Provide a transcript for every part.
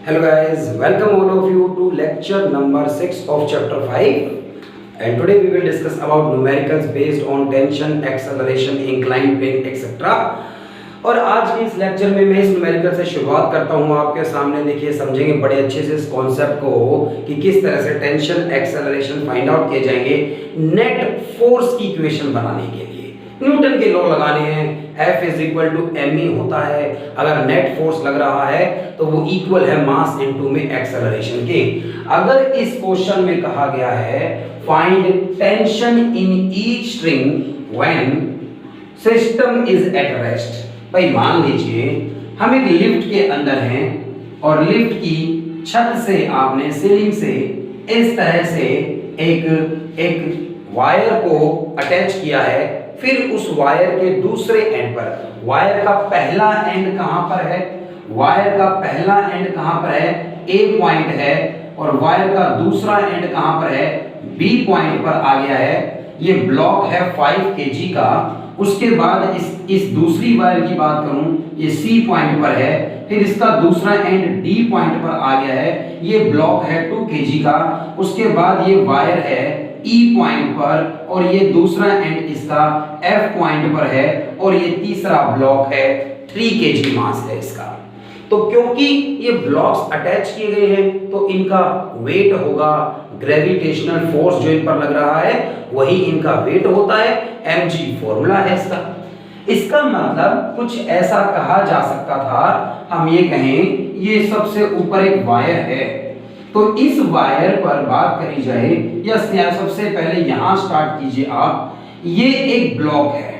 Hello guys, welcome all of you to lecture number 6 of chapter 5, and today we will discuss about numericals based on tension, acceleration, inclined plane etc. और आज के इस lecture में मैं इस numerical से शुरुआत करता हूँ आपके सामने। देखिए, समझेंगे बड़े अच्छे से इस कॉन्सेप्ट को कि किस तरह से टेंशन, एक्सेलरेशन फाइंड आउट किए जाएंगे नेट फोर्स की इक्वेशन बनाने के लिए। न्यूटन के लॉ लगाने हैं, F is equal to ma होता है। अगर नेट फोर्स लग रहा है तो वो इक्वल है मास इनटू में एक्सेलरेशन के। अगर इस क्वेश्चन में कहा गया है find tension in each string when system is at rest. भाई मान लीजिए हम एक लिफ्ट के अंदर हैं और लिफ्ट की छत से आपने सीलिंग से इस तरह से एक वायर को अटैच किया है। फिर उस वायर के दूसरे एंड पर, वायर का पहला एंड कहां पर है? वायर का पहला एंड कहां पर है? ए पॉइंट है। और वायर का दूसरा एंड कहां पर है? बी पॉइंट पर आ गया है। ये ब्लॉक है 5 kg का। उसके बाद इस दूसरी वायर की बात करूं, ये सी पॉइंट पर है। फिर इसका दूसरा एंड डी पॉइंट पर आ गया है। ये ब्लॉक है 2 kg का। उसके बाद ये वायर है ई पॉइंट पर और ये दूसरा एंड इसका एफ पॉइंट पर है। और ये तीसरा ब्लॉक है 3 kg मास है इसका। तो क्योंकि ये ब्लॉक्स अटैच किए गए हैं तो इनका वेट होगा, ग्रेविटेशनल फोर्स जो इन पर लग रहा है वही इनका वेट होता है। mg फॉर्मूला है इसका। इसका मतलब कुछ ऐसा कहा जा सकता था, हम ये कहें ये सबसे ऊपर एक वायर है तो इस वायर पर बात करी जाए, या सबसे पहले यहां स्टार्ट कीजिए आप। ये एक ब्लॉक है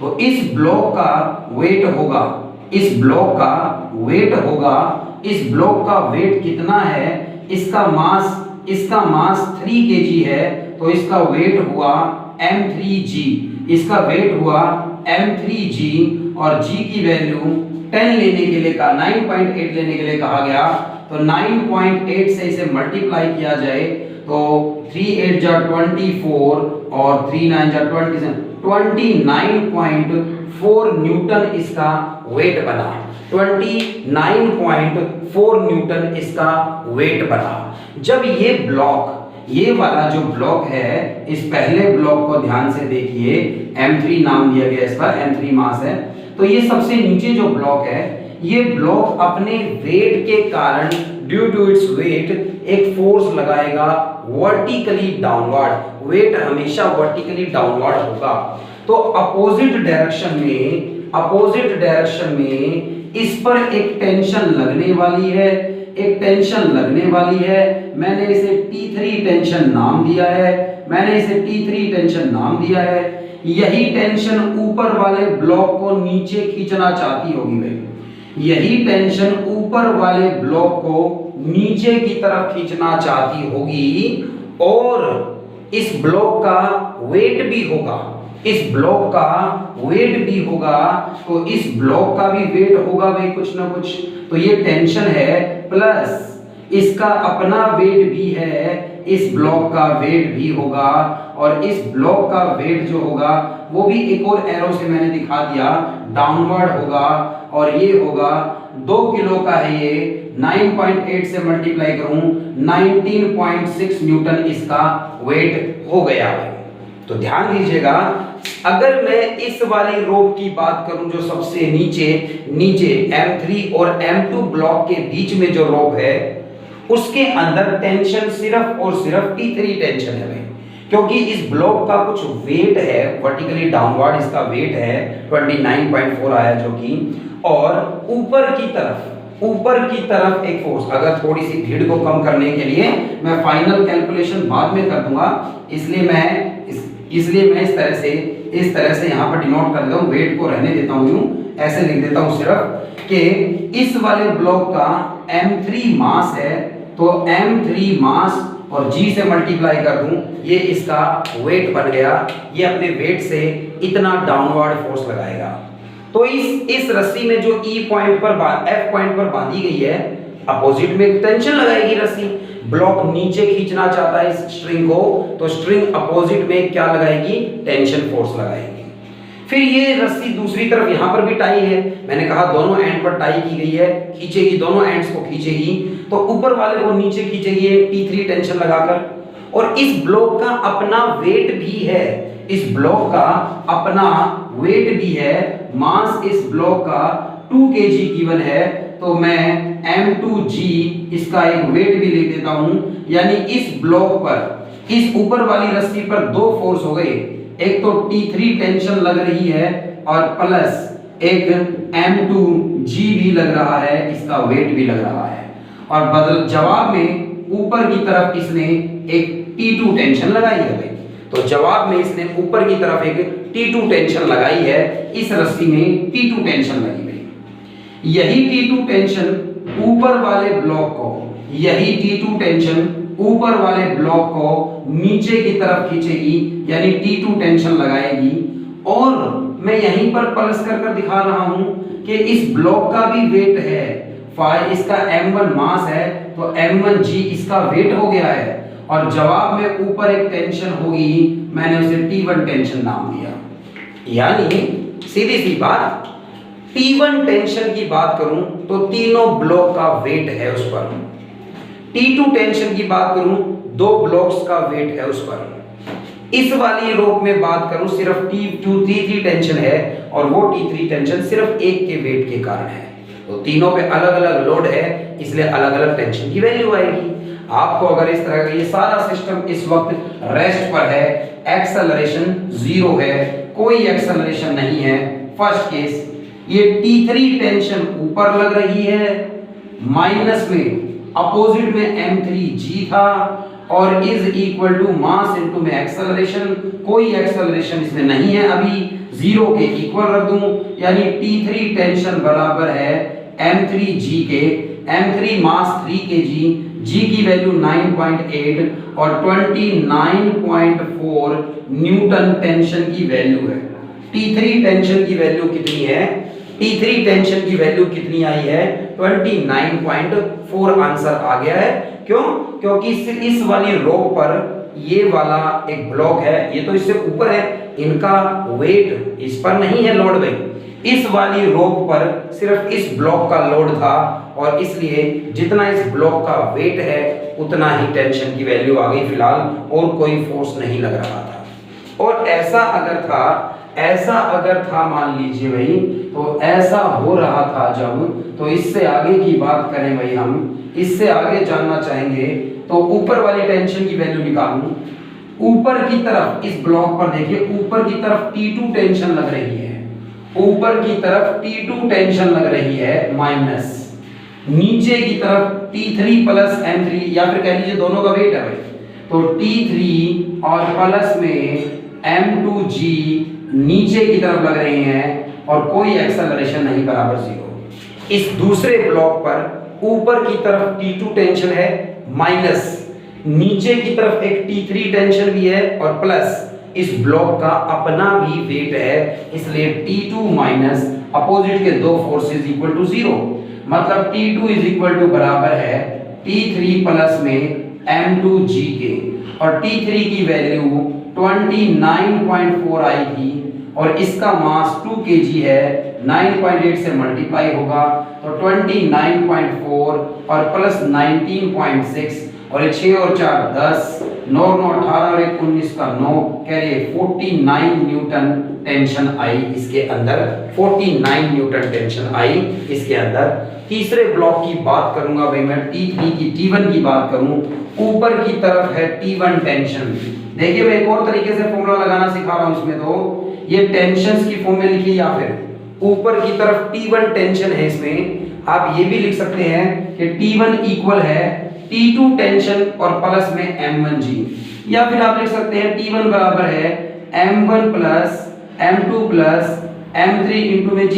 तो इस ब्लॉक का वेट होगा, इस ब्लॉक का वेट होगा। इस ब्लॉक का वेट कितना है? इसका मास 3 kg है तो इसका वेट हुआ m3g। इसका वेट हुआ m3g और g की वैल्यू 10 लेने के लिए कहा, 9.8 लेने के लिए कहा गया। तो 9.8 से इसे मल्टीप्लाई किया जाए तो 3 8 जा 24 और 3 9 जा 29.4 न्यूटन इसका वेट बना। 29.4 न्यूटन इसका वेट बना। जब ये वाला जो ब्लॉक है, इस पहले ब्लॉक को ध्यान से देखिए, m3 नाम दिया गया इसका, m3 मास है। तो ये सबसे नीचे जो ब्लॉक है, ये ब्लॉक अपने वेट के कारण, ड्यू टू इट्स वेट, एक फोर्स लगाएगा वर्टिकली डाउनवर्ड। वेट हमेशा वर्टिकली डाउनवर्ड होगा। तो अपोजिट डायरेक्शन में इस पर एक टेंशन लगने वाली है, मैंने इसे T3 टेंशन नाम दिया है। यही टेंशन ऊपर वाले ब्लॉक को नीचे खींचना चाहती होगी भाई, यही टेंशन ऊपर वाले ब्लॉक को नीचे की तरफ खींचना चाहती होगी। और इस ब्लॉक का वेट भी होगा, तो इस ब्लॉक का भी वेट होगा भाई कुछ ना कुछ। तो ये टेंशन है प्लस इसका अपना वेट भी है, इस ब्लॉक का वेट भी होगा। और इस ब्लॉक का वेट जो होगा वो भी एक और एरो से मैंने दिखा दिया, डाउनवर्ड होगा। और ये होगा 2 किलो का है, ये 9.8 से मल्टीप्लाई करूं 19.6 न्यूटन इसका वेट हो गया है। तो ध्यान दीजिएगा, अगर मैं इस वाली रोप की बात करूं जो सबसे नीचे M3 और M2 ब्लॉक के बीच में जो रोप है, उसके अंदर टेंशन सिर्फ और सिर्फ T3 टेंशन है भाई। क्योंकि इस ब्लॉक का कुछ वेट है, वर्टिकली डाउनवर्ड इसका वेट है 29.4 आया जो कि, और ऊपर की तरफ एक फोर्स। अगर थोड़ी सी भीड़ को कम करने के लिए मैं फाइनल कैलकुलेशन बाद में कर दूंगा, इसलिए मैं इस तरह से यहाँ पर डिनोट कर देता हूँ, वेट को रहने देता हूँ, ऐसे लिख देता हूँ सिर्फ कि इस वाले ब्लॉक का m3 मास है। तो m3 मास और g से मल्टीप्लाई कर दूं, ये इसका वेट बन गया। ये अपने वेट से इतना डाउनवर्ड फोर्स लगाएगा। तो इस रस्सी में जो E पॉइंट पर F पॉइंट पर बांधी गई है, अपोजिट में टेंशन लगाएगी रस्सी। ब्लॉक नीचे खींचना चाहता है इस स्ट्रिंग को, तो स्ट्रिंग अपोजिट में क्या लगाएगी? टेंशन फोर्स लगाएगी। फिर ये रस्सी दूसरी तरफ यहाँ पर भी टाई है, मैंने कहा दोनों एंड पर टाई की गई है, खींचेगी, दोनों एंड्स को खींचेगी, तो ऊपर वाले को नीचे खींचेगी T3 टेंशन लगाकर। और इस ब्लॉक का अपना वेट भी है, इस ब्लॉक का अपना वेट भी है, मास इस ब्लॉक का 2 kg गिवन है, तो मैं M2G इसका एक वेट भी लिख देता हूं। यानी इस ब्लॉक पर, इस ऊपर वाली रस्सी पर दो फोर्स हो गए, एक तो T3 टेंशन लग रही है और प्लस एक M2G भी लग रहा है, इसका वेट भी लग रहा है। और बदल जवाब में ऊपर की तरफ इसने एक T2 टेंशन लगाई है भाई, तो जवाब में इसने ऊपर की तरफ एक T2 टेंशन लगाई है, इस रस्सी में T2 टेंशन लगी गई। यही T2 टेंशन ऊपर वाले ब्लॉक को, यही T2 टेंशन ऊपर वाले ब्लॉक को नीचे की तरफ खींचेगी, यानी T2 टेंशन लगाएगी। और मैं यहीं पर प्लस कर कर दिखा रहा हूं कि इस ब्लॉक का भी वेट है, इसका M1 मास है, तो M1G इसका वेट हो गया है। और जवाब में ऊपर एक टेंशन होगी, मैंने उसे T1 टेंशन नाम दिया। यानी सीधी सी बात, T1 टेंशन की बात करूं तो तीनों ब्लॉक का वेट है उस पर, T2 टेंशन की बात करूं दो ब्लॉक्स का वेट है उस पर। इस वाली रोप में बात करूं सिर्फ T3 टेंशन है और वो T3 टेंशन सिर्फ एक के वेट के कारण है, तो तीनों पे अलग अलग लोड है, इसलिए अलग अलग टेंशन की वैल्यू आएगी। आपको अगर इस तरह का ये सारा सिस्टम इस वक्त रेस्ट पर है, एक्सेलरेशन 0 है, कोई एक्सेलरेशन नहीं है, फर्स्ट केस ये T3 टेंशन ऊपर लग रही है, माइनस में अपोजिट में M3G था और is equal to mass into में एक्सेलरेशन, कोई एक्सेलरेशन इसमें नहीं है, अभी 0 के इक्वल रख दूं, यानी T3 टेंशन बराबर है M3G के, M3 मास 3 kg, G की वैल्यू 9.8 और 29.4 न्यूटन टेंशन की वैल्यू है। T3 टेंशन की वैल्यू कितनी है? T3 टेंशन की वैल्यू कितनी आई है? 29.4 आंसर आ गया है। क्यों? क्योंकि इस वाली रोप पर ये वाला एक ब्लॉक है, ये तो इससे ऊपर है, इनका वेट इस पर नहीं है लोड भाई, इस वाली रोप पर सिर्फ इस ब्लॉक का लोड था और इसलिए जितना इस ब्लॉक का वेट है उतना ही टेंशन की वैल्यू आ गई फिलहाल, और कोई फोर्स नहीं लग रहा था। और ऐसा अगर था मान लीजिए भाई, तो ऐसा हो रहा था जब, तो इससे आगे की बात करें भाई, हम इससे आगे जानना चाहेंगे तो ऊपर वाली टेंशन की वैल्यू निकालूं, ऊपर की तरफ इस ब्लॉक पर देखिए, ऊपर की तरफ T2 टेंशन लग रही है, ऊपर की तरफ T2 टेंशन लग रही है माइनस, नीचे की तरफ T3 प्लस M3, या फिर कह लीजिए दोनों का वेट है भाई, तो T3 और प्लस में M2G नीचे की तरफ लग रहे हैं और कोई एक्सेलरेशन नहीं, बराबर 0। इस दूसरे ब्लॉक पर ऊपर की तरफ T2 टेंशन है माइनस, नीचे की तरफ एक T3 टेंशन भी है और प्लस इस ब्लॉक का अपना भी वेट है, इसलिए T2 माइनस अपोजिट के दो फोर्सेस इक्वल टू 0, मतलब T2 इज इक्वल टू बराबर है T3 प्लस में M2G के, और T3 की वैल्यू 29.4 आई थी और इसका मास 2 kg है, 9.8 से मल्टीप्लाई होगा तो 29.4 और प्लस 19.6 और 6 और 4 10, 9 9 18 और 1 19 का 9, कह रहे 49 न्यूटन टेंशन आई इसके अंदर, 49 न्यूटन टेंशन आई इसके अंदर। तीसरे ब्लॉक की बात करूंगा भाई मैं, T3 की, T1 की बात करूं, ऊपर की तरफ है T1 टेंशन। देखिए मैं एक और तरीके से फॉर्मूला लगाना सिखा रहा हूं इसमें, तो ये टेंशंस की फॉर्म में लिखिए, या फिर ऊपर की तरफ T1 टेंशन है, इसमें आप ये भी लिख सकते हैं कि T1 इक्वल है T2 टेंशन और प्लस में M1G, या फिर आप लिख सकते हैं T1 बराबर है M1 plus M2 plus M3 into में G।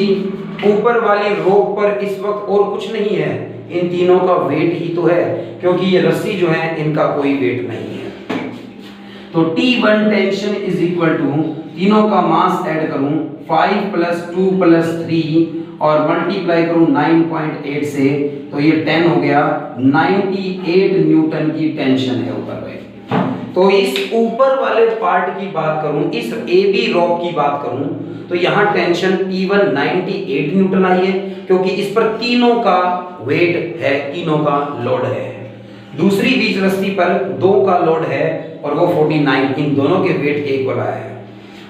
ऊपर वाली रोप पर इस वक्त और कुछ नहीं है, इन तीनों का वेट ही तो है, क्योंकि ये रस्सी जो है इनका कोई वेट नहीं है। तो T1 tension is equal to, तीनों का मास ऐड करूं 5 प्लस 2 प्लस 3 और मल्टीप्लाई करूं 9.8 से, तो ये 10 हो गया, 98 न्यूटन की टेंशन है ऊपर पे। तो इस ऊपर वाले पार्ट की बात करूं, इस ए बी रॉक की बात करूं, तो यहां टेंशन T1 98 न्यूटन आई है, क्योंकि इस पर तीनों का वेट है, तीनों का लोड है। दूसरी बीज रस्सी पर 2 का लोड है और वो 49, इन दोनों के वेट के इक्वल आया है।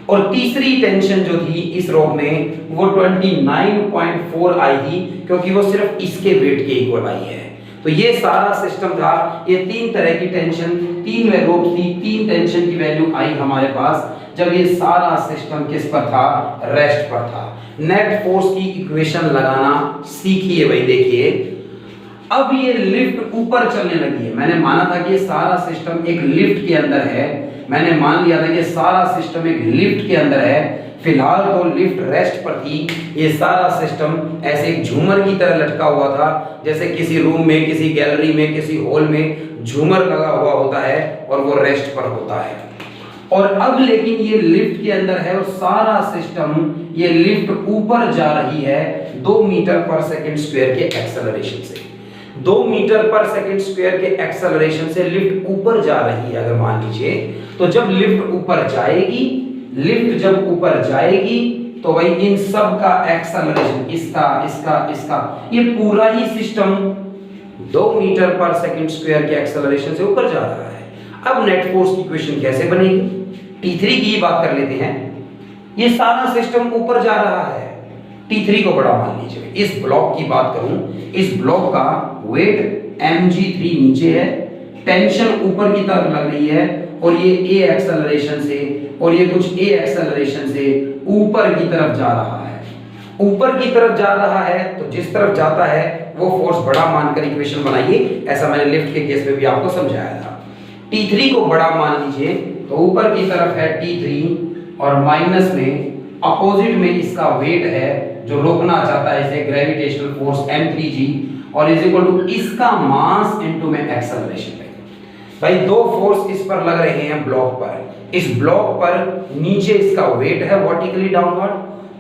और तीसरी टेंशन जो थी इस रॉक में वो 29.4 आई थी, क्योंकि वो सिर्फ इसके वेट के इक्वल आई है। तो ये सारा सिस्टम था, ये 3 तरह की टेंशन, 3 रॉक थी, 3 टेंशन की वैल्यू आई हमारे पास जब ये सारा सिस्टम किस पर था, रेस्ट पर था। नेट फोर्स की इक्वेशन लगाना सीखिए भाई। देखिए अब ये लिफ्ट ऊपर चलने लगी है। मैंने माना था कि ये सारा सिस्टम एक लिफ्ट के अंदर है, मैंने मान लिया था कि सारा सिस्टम एक लिफ्ट के अंदर है। फिलहाल तो लिफ्ट रेस्ट पर थी, ये सारा सिस्टम ऐसे एक झूमर की तरह लटका हुआ था, जैसे किसी रूम में, किसी गैलरी में, किसी हॉल में झूमर लगा हुआ होता है और वो रेस्ट पर होता है। और अब लेकिन ये लिफ्ट के अंदर है और सारा सिस्टम, ये लिफ्ट ऊपर जा रही है 2 मीटर पर सेकंड स्क्वायर के एक्सेलरेशन से। 2 मीटर पर सेकंड स्क्वायर के एक्सेलरेशन से लिफ्ट ऊपर जा रही है। अगर मान लीजिए, तो जब लिफ्ट ऊपर जाएगी, लिफ्ट जब ऊपर जाएगी तो भाई इन सब का एक्सेलरेशन, इसका इसका इसका, ये पूरा ही सिस्टम 2 मीटर पर सेकंड स्क्वायर के एक्सेलरेशन से ऊपर जा रहा है। अब नेट फोर्स की इक्वेशन कैसे बनेगी? T3 की बात कर लेते हैं। ये सारा सिस्टम ऊपर जा रहा है, T3 को बड़ा मान लीजिए। इस ब्लॉक की बात करूं, इस ब्लॉक का वेट mg3 नीचे है, टेंशन ऊपर की तरफ लग रही है और ये a एक्सेलरेशन से और ये कुछ a एक्सेलरेशन से ऊपर की तरफ जा रहा है। ऊपर की तरफ जा रहा है तो जिस तरफ जाता है वो फोर्स बड़ा मानकर इक्वेशन बनाइए। ऐसा मैंने लिफ्ट के केस में भी आपको समझाया था। T3 को बड़ा मान लीजिए, तो ऊपर की तरफ है T3 और माइनस में अपोजिट में इसका वेट है जो रोकना चाहता है इसे, ग्रेविटेशनल फोर्स m3g, और इज इक्वल टू इसका मास इनटू में एक्सेलरेशन है। भाई 2 फोर्स इस पर लग रहे हैं ब्लॉक पर। इस ब्लॉक पर नीचे इसका वेट है वर्टिकली डाउनवर्ड,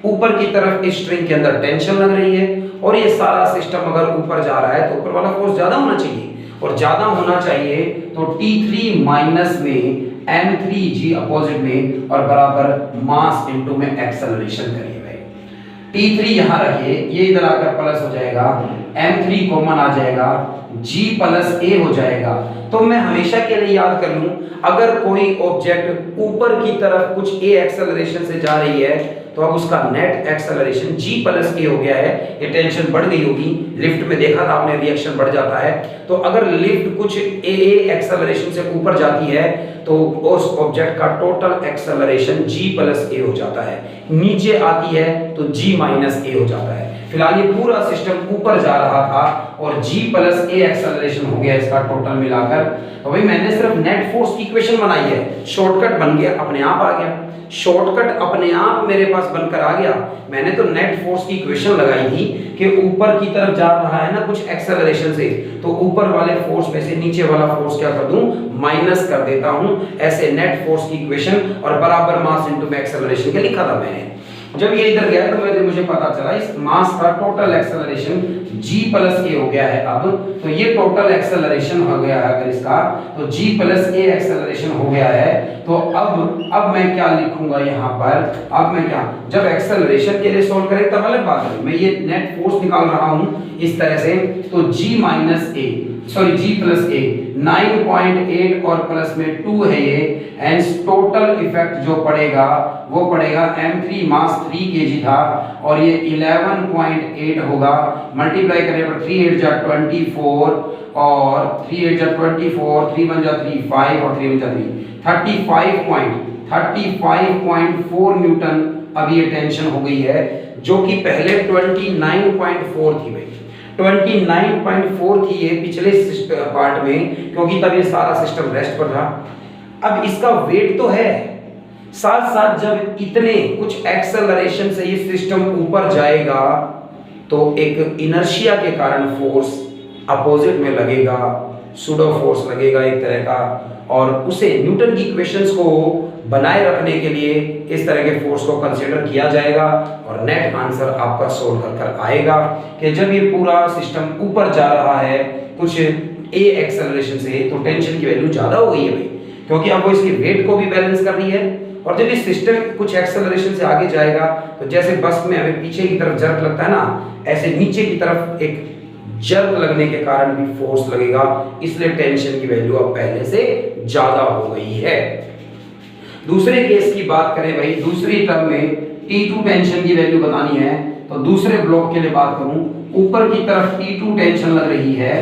ऊपर की तरफ इस स्ट्रिंग के अंदर टेंशन लग रही है, और ये सारा सिस्टम अगर ऊपर जा रहा है तो ऊपर वाला फोर्स ज्यादा होना चाहिए, और ज्यादा होना चाहिए तो T3 माइनस में m3g अपोजिट में और बराबर मास इनटू में एक्सेलरेशन करिए भाई। T3 यहां रखिए, ये इधर आकर प्लस हो जाएगा, m3 कॉमन आ जाएगा, g प्लस a हो जाएगा। तो मैं हमेशा के लिए याद कर लूं, अगर कोई ऑब्जेक्ट ऊपर की तरफ कुछ a एक्सेलरेशन से जा रही है तो अब उसका net acceleration g plus a हो गया है। ये टेंशन बढ़ गई होगी, लिफ्ट में देखा था आपने, रिएक्शन बढ़ जाता है। तो अगर लिफ्ट कुछ a एक्सेलरेशन से ऊपर जाती है तो उस ऑब्जेक्ट का total acceleration g plus a हो जाता है, नीचे आती है तो g माइनस a हो जाता है। फिलहाल ये पूरा सिस्टम ऊपर जा रहा था और g प्लस a एक्सेलरेशन हो गया इसका टोटल मिलाकर। तो भाई मैंने सिर्फ नेट फोर्स की इक्वेशन बनाई है, शॉर्टकट बन गया, अपने आप आ गया, शॉर्टकट अपने आप मेरे पास बनकर आ गया। मैंने तो नेट फोर्स की इक्वेशन लगाई थी कि ऊपर की तरफ जा रहा है ना कुछ एक्सेलरेशन से, तो ऊपर वाले फोर्स में से नीचे वाला फोर्स क्या कर दूं, माइनस कर देता हूं। ऐसे नेट फोर्स की इक्वेशन और बराबर मास इनटू में एक्सेलरेशन के लिखा था मैंने। जब ये इधर गया तो मुझे पता चला इस मास का total acceleration g plus a हो गया है। अब तो ये टोटल एक्सेलरेशन हो गया है, अगर इसका तो g प्लस a एक्सेलरेशन हो गया है। तो अब मैं क्या लिखूंगा यहाँ पर, अब मैं क्या, जब एक्सेलरेशन के लिए सोल्व करें तब अलग बात है, मैं ये नेट फोर्स निकाल रहा हूँ इस तरह से। तो g minus a, sorry g plus a 9.8 और प्लस में 2 है ये, एंड टोटल इफेक्ट जो पड़ेगा वो पड़ेगा m3 मास 3 kg था और ये 11.8 होगा। मल्टीप्लाई करने पर 3 8 जा 24 और 3 8 जा 24, 3 1 जा 3 5 और 3 1 जा 3 35.4 न्यूटन। अब ये टेंशन हो गई है जो कि पहले 29.4 थी भाई, 29.4 थी ये पिछले पार्ट में, क्योंकि तब ये सारा सिस्टम रेस्ट पर था। अब इसका वेट तो है, साथ साथ जब इतने कुछ एक्सेलरेशन से ये सिस्टम ऊपर जाएगा तो एक इनर्शिया के कारण फोर्स अपोजिट में लगेगा, सूडो फोर्स लगेगा एक तरह का, और उसे न्यूटन की इक्वेशंस को बनाए रखने के लिए इस तरह के फोर्स को कंसीडर किया जाएगा। और नेट आंसर आपका सोल्व कर आएगा कि जब ये पूरा सिस्टम ऊपर जा रहा है कुछ a एक्सेलरेशन से, तो टेंशन की वैल्यू ज्यादा हो गई है भाई, क्योंकि अब वो इसके वेट को भी बैलेंस कर रही है। और जब इस सिस्टम कुछ एक्सेलरेशन से आगे जाएगा तो जैसे बस में हमें पीछे की तरफ जर्क लगता है ना, ऐसे नीचे की तरफ एक जर्क लगने के कारण भी फोर्स लगेगा, इसलिए टेंशन की वैल्यू अब पहले से ज्यादा हो गई है। दूसरे केस की बात करें भाई, दूसरी टर्म में T2 टेंशन की वैल्यू बतानी है, तो दूसरे ब्लॉक के लिए बात करूं, ऊपर की तरफ T2 टेंशन लग रही है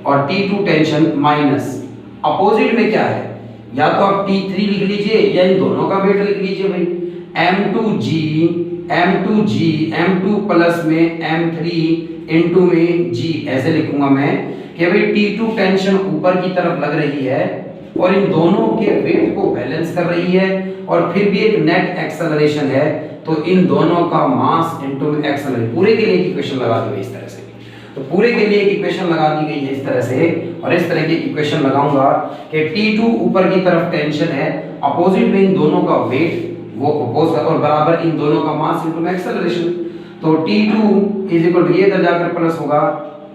और T2 टेंशन माइनस, अपोजिट में क्या है, या तो आप T3 लिख लीजिए या इन दोनों का वेट लिख लीजिए भाई, M2 प्लस में M3 इंटू में G, ऐसे लिखूंगा मैं कि भाई T2 टेंशन ऊपर की तरफ लग रही है और इन दोनों के वेट को बैलेंस कर रही है और फिर भी एक नेट एक्सेलरेशन है, तो इन दोनों का मास इंटू एक्सेलरेशन, पूरे के लिए इक्वेशन लगा दी गई इस तरह से। तो पूरे के लिए इक्वेशन लगा दी गई है इस तरह से, और इस तरह की इक्वेशन लगाऊंगा कि T2 ऊपर की तरफ टेंशन है, अपोजिट में इन दोनों का वेट वो अपोज और बराबर इन दोनों का मास इंटू एक्सेलरेशन। तो T2 इज इक्वल टू, ये इधर जाकर प्लस होगा,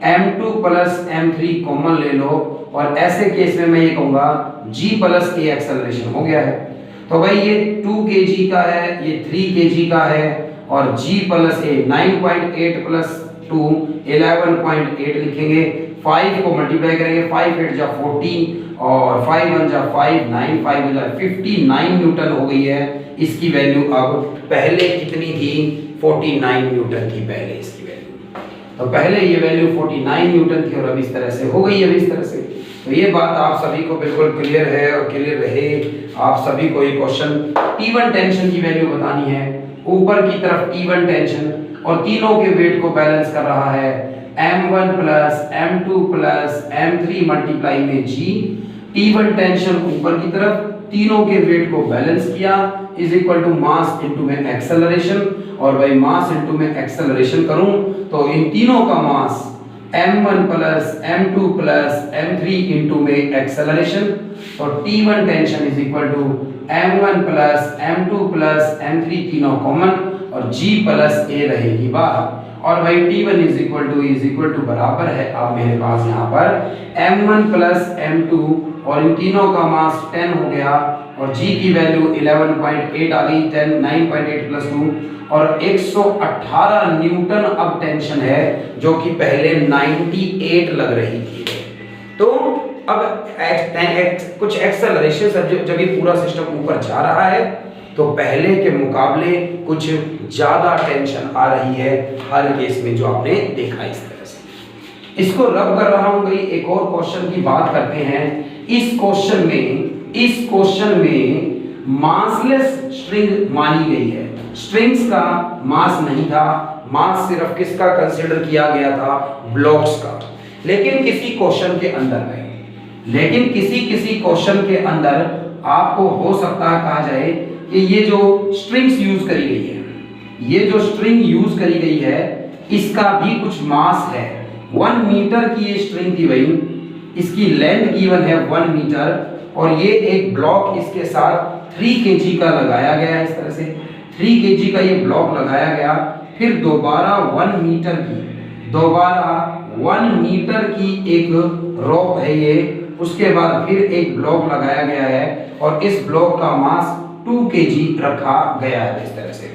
M2 प्लस M3 कॉमन ले लो, और ऐसे केस में मैं ये कहूंगा G प्लस A एक्सेलरेशन हो गया है। तो भाई ये 2 kg का है, ये 3 kg का है, और G प्लस A 9.8 प्लस 2 11.8 लिखेंगे, 5 को मल्टीप्लाई करेंगे, 5 8 जा 40 और 5 1 जा 5 9 5 1 जा 59 न्यूटन हो गई है। इसकी वैल्यू अब पहले कितनी थी, 49 न्यूटन थी पहले इसकी वैल्यू। तो पहले ये वैल्यू 49 न्यूटन थी और अब इस तरह से हो गई है इस तरह से। तो ये बात आप सभी को बिल्कुल क्लियर है और क्लियर रहे। आप सभी को ये क्वेश्चन T1 टेंशन की वैल्यू बतानी है, ऊपर की तरफ T1 टेंशन और तीनों के वेट को बैलेंस कर रहा है M1 plus M2 plus M3 multiply में G। T1 टेंशन ऊपर की तरफ, तीनों के वेट को बैलेंस किया, is equal to mass into में एक्सेलरेशन, और भाई मास इनटू में एक्सेलरेशन करूं तो इन तीनों का mass M1 plus M2 plus M3 into में एक्सेलरेशन, और T1 tension is equal to M1 plus M2 plus M3 तीनों कॉमन और G प्लस A रहेगी बाहर, और भाई T1 इज इक्वल टू बराबर है अब मेरे पास यहाँ पर M1 प्लस M2 और इन तीनों का मास 10 हो गया, और G की वैल्यू 11.8 आ गई, 10 9.8 प्लस 2 और 118 न्यूटन अब टेंशन है, जो कि पहले 98 लग रही थी। तो अब कुछ एक्सेलरेशन जब ये पूरा सिस्टम ऊपर जा रहा है तो पहले के मुकाबले कुछ ज्यादा टेंशन आ रही है हर केस में, जो आपने देखा इस तरह से। इसको रब कर रहा हूं भाई, एक और क्वेश्चन की बात करते हैं। इस क्वेश्चन में मासलेस स्ट्रिंग मानी गई है, स्ट्रिंग्स का मास नहीं था, मास सिर्फ किसका कंसीडर किया गया था, ब्लॉक्स का। लेकिन किसी क्वेश्चन के अंदर आपको हो सकता है कहा जाए कि ये जो स्ट्रिंग्स यूज करी गई है, ये जो स्ट्रिंग यूज करी गई है इसका भी कुछ मास है। 1 मीटर की ये स्ट्रिंग थी भाई, इसकी लेंथ गिवन है 1 मीटर, और ये एक ब्लॉक इसके साथ 3 kg का लगाया गया है इस तरह से, 3 kg का ये ब्लॉक लगाया गया, फिर दोबारा 1 मीटर की एक रॉप है ये, उसके बाद फिर एक ब्लॉक लगाया गया है और इस ब्लॉक का मास 2 kg रखा गया है इस तरह से।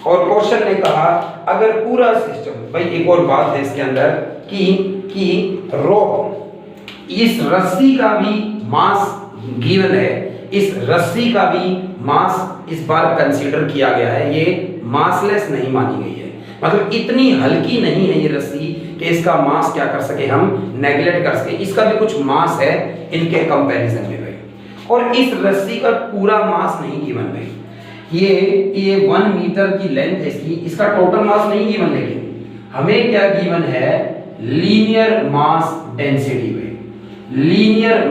और क्वेश्चन ने कहा अगर पूरा सिस्टम, भाई एक और बात है इसके अंदर कि रॉप, इस रस्सी का भी मास गिवन है, इस रस्सी का भी मास इस बार कंसीडर किया गया है, ये मासलेस नहीं मानी गई है, मतलब इतनी हल्की नहीं है ये रस्सी कि इसका मास क्या कर सके हम नेगलेक्ट कर सके, इसका भी कुछ मास है इनके कंपैरिजन में भाई। और इस रस्सी का पूरा मास नहीं गिवन भाई, ये 1 मीटर की लेंथ है इसकी, इसका टोटल मास नहीं गिवन, लेकिन हमें क्या गिवन है, लीनियर मास डेंसिटी भाई, लीनियर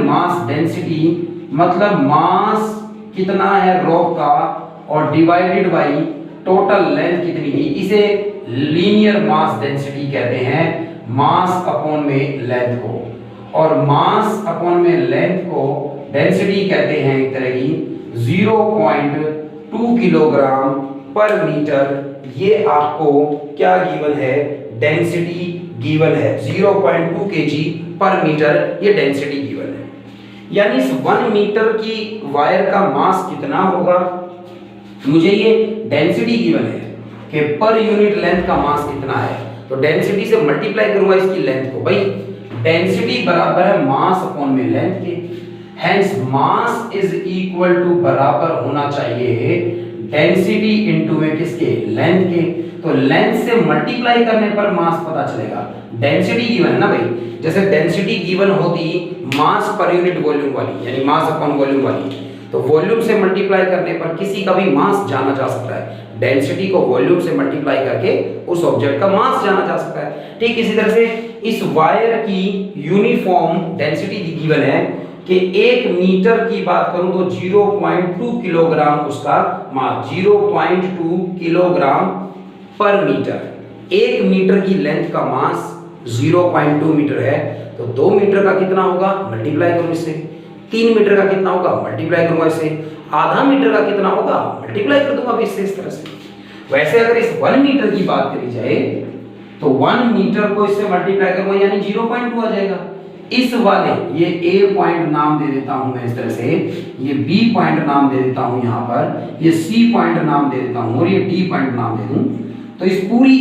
मास डेंसिटी मतलब मास कितना है रॉक का और डिवाइडेड बाई टोटल लेंथ कितनी थी, इसे लीनियर मास डेंसिटी कहते हैं, मास अपॉन में लेंथ को, और मास अपॉन में लेंथ को डेंसिटी कहते हैं एक तरह की 0.2 किलोग्राम पर मीटर। ये आपको क्या गिवन है, डेंसिटी गिवन है 0.2 kg पर मीटर, ये डेंसिटी गिवन है। यानी इस 1 मीटर की वायर का मास कितना होगा, मुझे ये डेंसिटी गिवन है कि पर यूनिट लेंथ का मास कितना है, तो डेंसिटी से मल्टीप्लाई करूंगा इसकी लेंथ को। भाई डेंसिटी बराबर है मास अपॉन में लेंथ के, hence mass is equal to बराबर होना चाहिए डेंसिटी इनटू में किसके, लेंथ के। तो लेंथ से मल्टीप्लाई करने पर मास पता चलेगा। डेंसिटी गिवन है ना भाई, जैसे डेंसिटी गिवन होती मास पर यूनिट वॉल्यूम वाली, यानी मास अपॉन वॉल्यूम वाली, तो वॉल्यूम से मल्टीप्लाई करने पर किसी का भी मास जाना जा सकता है। डेंसिटी को वॉल्यूम से मल्टीप्लाई करके उस ऑब्जेक्ट का मास जाना जा सकता है। ठीक इसी तरह से इस वायर की यूनिफॉर्म डेंसिटी गिवन है कि 1 मीटर की बात करूं तो 0.2 किलोग्राम उसका मास, 0.2 किलोग्राम पर मीटर। 1 मीटर की लेंथ का मास 0.2 मीटर है, तो 2 मीटर का कितना होगा, मल्टीप्लाई करूं इससे। 3 मीटर का कितना होगा, मल्टीप्लाई करूंगा इससे। आधा मीटर का कितना होगा, मल्टीप्लाई कर दूंगा इससे, इस तरह से। वैसे अगर इस 1 मीटर की बात करी जाए तो 1 मीटर को इससे मल्टीप्लाई करूंगा यानी 0.2 आ जाएगा। इस वाले ये A पॉइंट नाम दे देता हूं मैं इस तरह से, ये B पॉइंट नाम दे देता हूं यहां पर, ये C पॉइंट नाम दे देता हूं और ये D पॉइंट नाम दे दूं। तो इस पूरी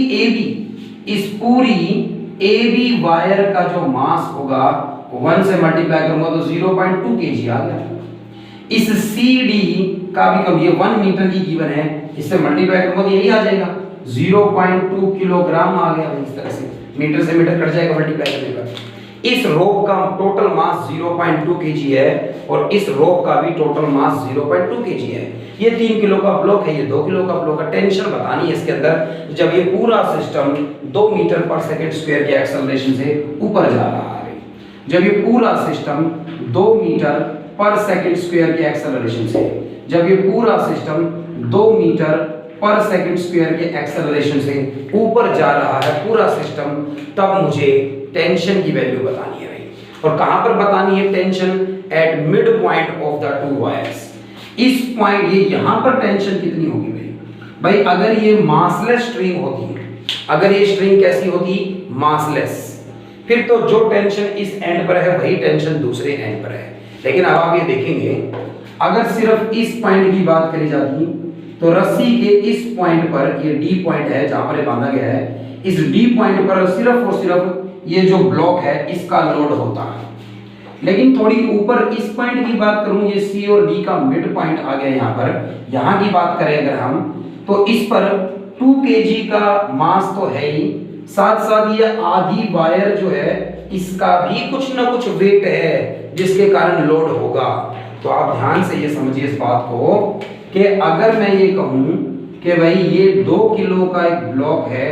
AB वायर का जो मास होगा 1 से मल्टीप्लाई करूंगा तो 0.2 kg आ गया। इस CD का भी कम, ये 1 मीटर की गिवन है, इससे मल्टीप्लाई करूंगा तो यही आ जाएगा 0.2 किलोग्राम आ गया। इस तरह से मीटर से मीटर कट जाएगा मल्टीप्लाई करने पर। इस रोप का टोटल मास 0.2 kg है और इस रोप का भी टोटल मास 0.2 kg है। ये 3 किलो का ब्लॉक है, ये 2 किलो का ब्लॉक है। टेंशन बतानी है इसके अंदर जब ये पूरा सिस्टम 2 मीटर पर सेकंड स्क्वायर के एक्सेलरेशन से ऊपर जा रहा है। जब ये पूरा सिस्टम 2 मीटर पर सेकंड स्क्वायर के एक्सेलरेशन से, जब ये पूरा सिस्टम 2 मीटर पर सेकंड स्क्वायर के एक्सेलरेशन से ऊपर जा रहा है पूरा सिस्टम, तब मुझे टेंशन की वैल्यू बतानी है भाई। और कहां पर बतानी है tension, at mid point of the 2 wires. इस पॉइंट, ये यहां पर टेंशन कितनी होगी भाई, अगर ये मासलेस स्ट्रिंग होती, अगर ये स्ट्रिंग कैसी होती, मासलेस, फिर तो जो टेंशन इस एंड पर है वही टेंशन दूसरे एंड पर है। लेकिन अब आप ये देखेंगे, अगर सिर्फ इस पॉइंट की बात करी जाती तो रस्सी के इस पॉइंट पर, ये डी पॉइंट है जहां पर ये बांधा गया है, इस डी पॉइंट पर सिर्फ और सिर्फ ये जो ब्लॉक है इसका लोड होता है। लेकिन थोड़ी ऊपर इस पॉइंट की बात करूं, ये सी और डी का मिड पॉइंट आ गया यहां पर, यहां की बात करें अगर हम, तो इस पर 2 kg का मास तो है ही, साथ साथ ये आधी वायर जो है इसका भी कुछ ना कुछ वेट है जिसके कारण लोड होगा। तो आप ध्यान से ये समझिए इस बात को कि अगर मैं ये कहूं कि भाई ये 2 किलो का एक ब्लॉक है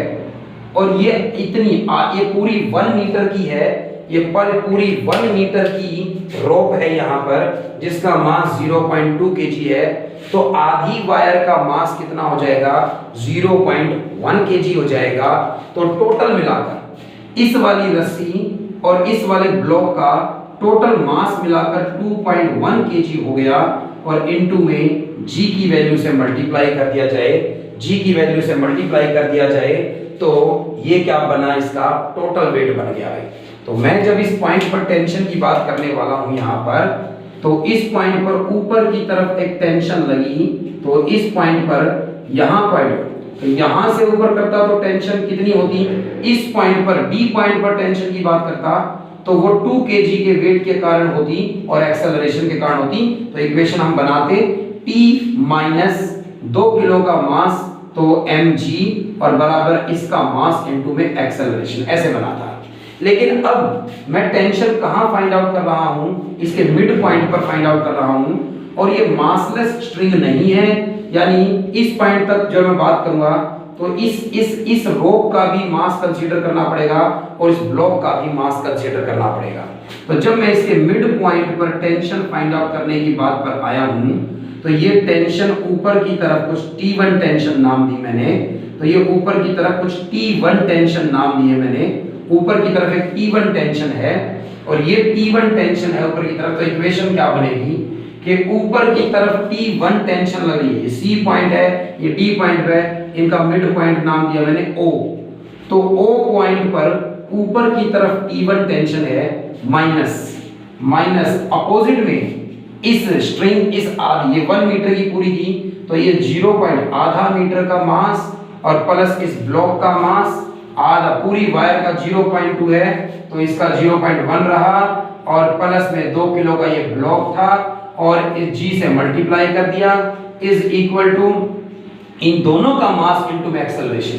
और ये इतनी ये पूरी 1 मीटर की है, ये पर पूरी 1 मीटर की रोप है यहाँ पर जिसका मास 0.2 kg है, तो आधी वायर का मास कितना हो जाएगा, 0.1 kg हो जाएगा। तो टोटल मिलाकर इस वाली रस्सी और इस वाले ब्लॉक का टोटल मास मिलाकर 2.1 kg हो गया। और इनटू में g की वैल्यू से मल्टीप्लाई कर दिया जाए, g की वैल्यू से मल्टीप्लाई कर दिया जाए तो ये क्या बना, इसका टोटल वेट बन गया है। तो मैं जब इस पॉइंट पर टेंशन की बात करने वाला हूं यहाँ पर, तो इस पॉइंट पर ऊपर की तरफ एक टेंशन लगी, तो इस पॉइंट पर यहाँ पर, तो यहाँ से ऊपर करता तो टेंशन कितनी होती, इस पॉइंट पर डी पॉइंट पर टेंशन की बात करता तो वो 2 kg के वेट के कारण होती और एक्सेलरेशन के कारण होती। तो इक्वेशन हम बनाते P माइनस 2 किलो का मास तो mg और बराबर इसका मास इनटू में एक्सेलरेशन, ऐसे बनाता। लेकिन अब मैं टेंशन कहां फाइंड आउट कर रहा हूं, इसके मिड पॉइंट पर फाइंड आउट कर रहा हूं और ये मासलेस स्ट्रिंग नहीं है, यानी इस पॉइंट तक जब मैं बात करूंगा तो इस रोप का भी मास कंसीडर करना पड़ेगा और इस ब्लॉक का भी मास कंसीडर करना पड़ेगा। तो जब मैं इसके मिड पॉइंट पर टेंशन फाइंड आउट करने की बात पर आया हूं, तो ये टेंशन ऊपर की तरफ कुछ T1 टेंशन नाम दी मैंने, तो ये ऊपर की तरफ कुछ T1 टेंशन नाम दिए मैंने, ऊपर की तरफ एक T1 टेंशन है और ये T1 टेंशन है ऊपर की तरफ। तो इक्वेशन क्या बनेगी कि ऊपर की तरफ T1 टेंशन लग रही है, C पॉइंट है, ये D पॉइंट है, इनका मिड पॉइंट नाम दिया मैंने O। तो O पॉइंट पर ऊपर की तरफ T1 टेंशन है माइनस, माइनस अपोजिट में इस स्ट्रिंग इस ये 1 मीटर की पूरी थी, तो ये 0.5 मीटर का मास और प्लस इस ब्लॉक का मास आधा, पूरी वायर का 0.2 है तो इसका 0.1 रहा, और प्लस में 2 किलो का ये ब्लॉक था और इस g से मल्टीप्लाई कर दिया, इज इक्वल टू इन दोनों का मास इनटू एक्सेलरेशन।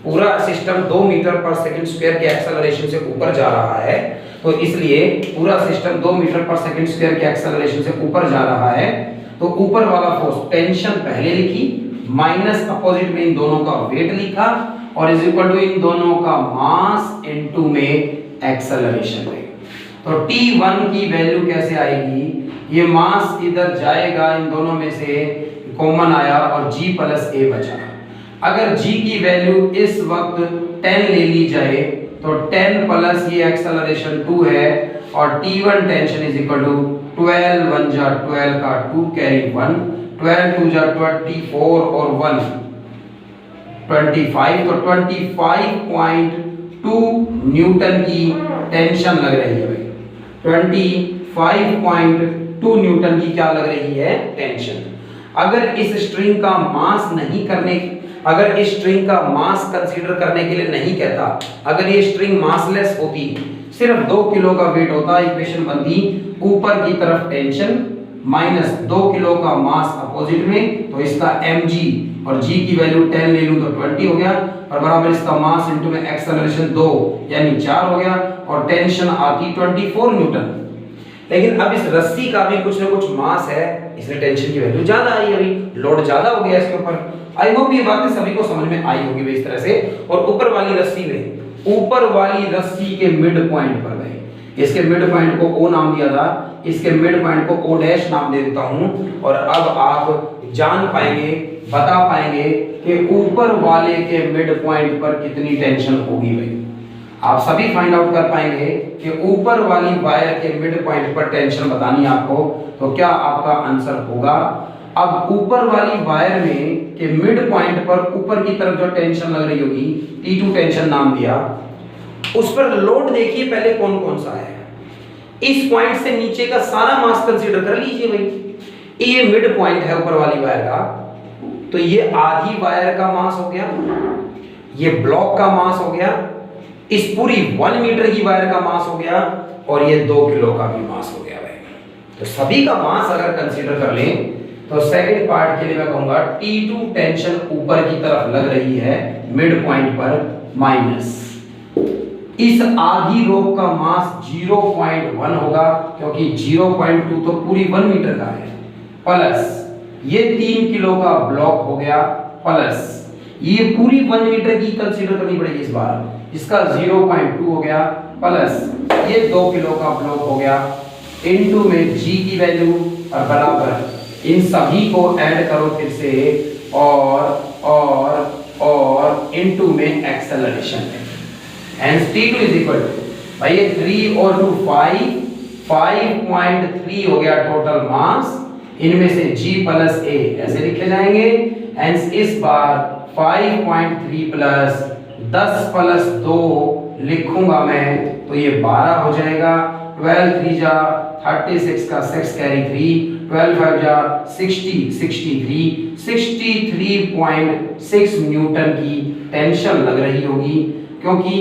पूरा सिस्टम 2 मीटर पर सेकंड स्क्वायर के एक्सेलरेशन से ऊपर जा रहा है, तो इसलिए पूरा सिस्टम 2 मीटर पर सेकंड स्क्वायर के एक्सेलरेशन से ऊपर जा रहा है, तो ऊपर वाला फोर्स टेंशन पहले लिखी, माइनस अपोजिट में इन दोनों का वेट लिखा, और इज इक्वल टू इन दोनों का मास इनटू में एक्सेलरेशन है। तो T1 की वैल्यू कैसे आएगी, ये मास इधर जाएगा, इन दोनों में से कॉमन आया और g प्लस a बचा। अगर g की वैल्यू इस वक्त 10 ले ली जाए तो 10 प्लस ये एक्सेलरेशन 2 है, और T1 tension is equal to 12 1 जा 12 का 2 कैरी 1, 12 2 जा 24 और 1 25, तो 25.2 न्यूटन की टेंशन लग रही है भाई, 25.2 न्यूटन की क्या लग रही है, टेंशन। अगर इस स्ट्रिंग का मास नहीं करने, अगर इस स्ट्रिंग का मास कंसीडर करने के लिए नहीं कहता, अगर ये स्ट्रिंग मासलेस होती, सिर्फ 2 किलो का वेट होता, इक्वेशन बनती ऊपर की तरफ टेंशन माइनस 2 किलो का मास अपोजिट में, तो इसका mg और g की वैल्यू 10 ले लूं तो 20 हो गया, और बराबर इसका मास इनटू में एक्सेलरेशन 2 यानी 4 हो गया, और टेंशन आती 24 न्यूटन। लेकिन अब इस रस्सी का भी कुछ ना कुछ मास है, इसलिए टेंशन की वैल्यू ज्यादा आई है, अभी लोड ज्यादा हो गया इसके ऊपर। आई होप ये बातें सभी को समझ में आई होगी इस तरह से। और ऊपर वाली रस्सी में, ऊपर वाली रस्सी के मिड पॉइंट पर गए, इसके मिड पॉइंट को O नाम दिया था, इसके मिड पॉइंट को O डैश नाम दे देता हूं, और अब आप जान पाएंगे, बता पाएंगे कि ऊपर वाले के मिड पॉइंट पर कितनी टेंशन होगी भाई। आप सभी फाइंड आउट कर पाएंगे कि ऊपर वाली वायर के मिड पॉइंट पर टेंशन बतानी आपको, तो क्या आपका आंसर होगा। अब ऊपर वाली वायर में के मिड पॉइंट पर ऊपर की तरफ जो टेंशन लग रही होगी, T2 टेंशन नाम दिया, उस पर लोड देखिए पहले कौन कौन सा है। इस पॉइंट से नीचे का सारा मास कंसीडर कर लीजिए भाई, ये मिड पॉइंट है ऊपर वाली वायर का, तो ये आधी वायर का मास हो गया, ये ब्लॉक का मास हो गया, इस पूरी 1 मीटर की वायर का मास हो गया, और ये 2 किलो का भी मास हो गया भाई। तो सभी का मास अगर कंसीडर कर लें तो सेकंड पार्ट के लिए मैं कहूंगा T2 टेंशन ऊपर की तरफ लग रही है मिड पॉइंट पर, माइनस इस आधी रोप का मास 0.1 होगा, क्योंकि 0.2 तो पूरी 1 मीटर का है, प्लस ये 3 किलो का ब्लॉक हो गया, प्लस ये पूरी 1 मीटर की कंसीडर करनी पड़ेगी इस बार, इसका 0.2 हो गया, प्लस ये 2 किलो का ब्लॉक हो गया, इनटू में g की वैल्यू, और बराबर इन सभी को ऐड करो फिर से, और इनटू में एक्सेलरेशन है, hence T2 is equal to, भाई ये 3 और 2 5.3 हो गया टोटल मास, इनमें से g प्लस a ऐसे लिखे जाएंगे, hence इस बार 5.3 प्लस 10 प्लस 2 लिखूंगा मैं तो ये 12 हो जाएगा, 12 3 जा 36 का 6 कैरी 3, 12 5 जा 63.6 न्यूटन की टेंशन लग रही होगी, क्योंकि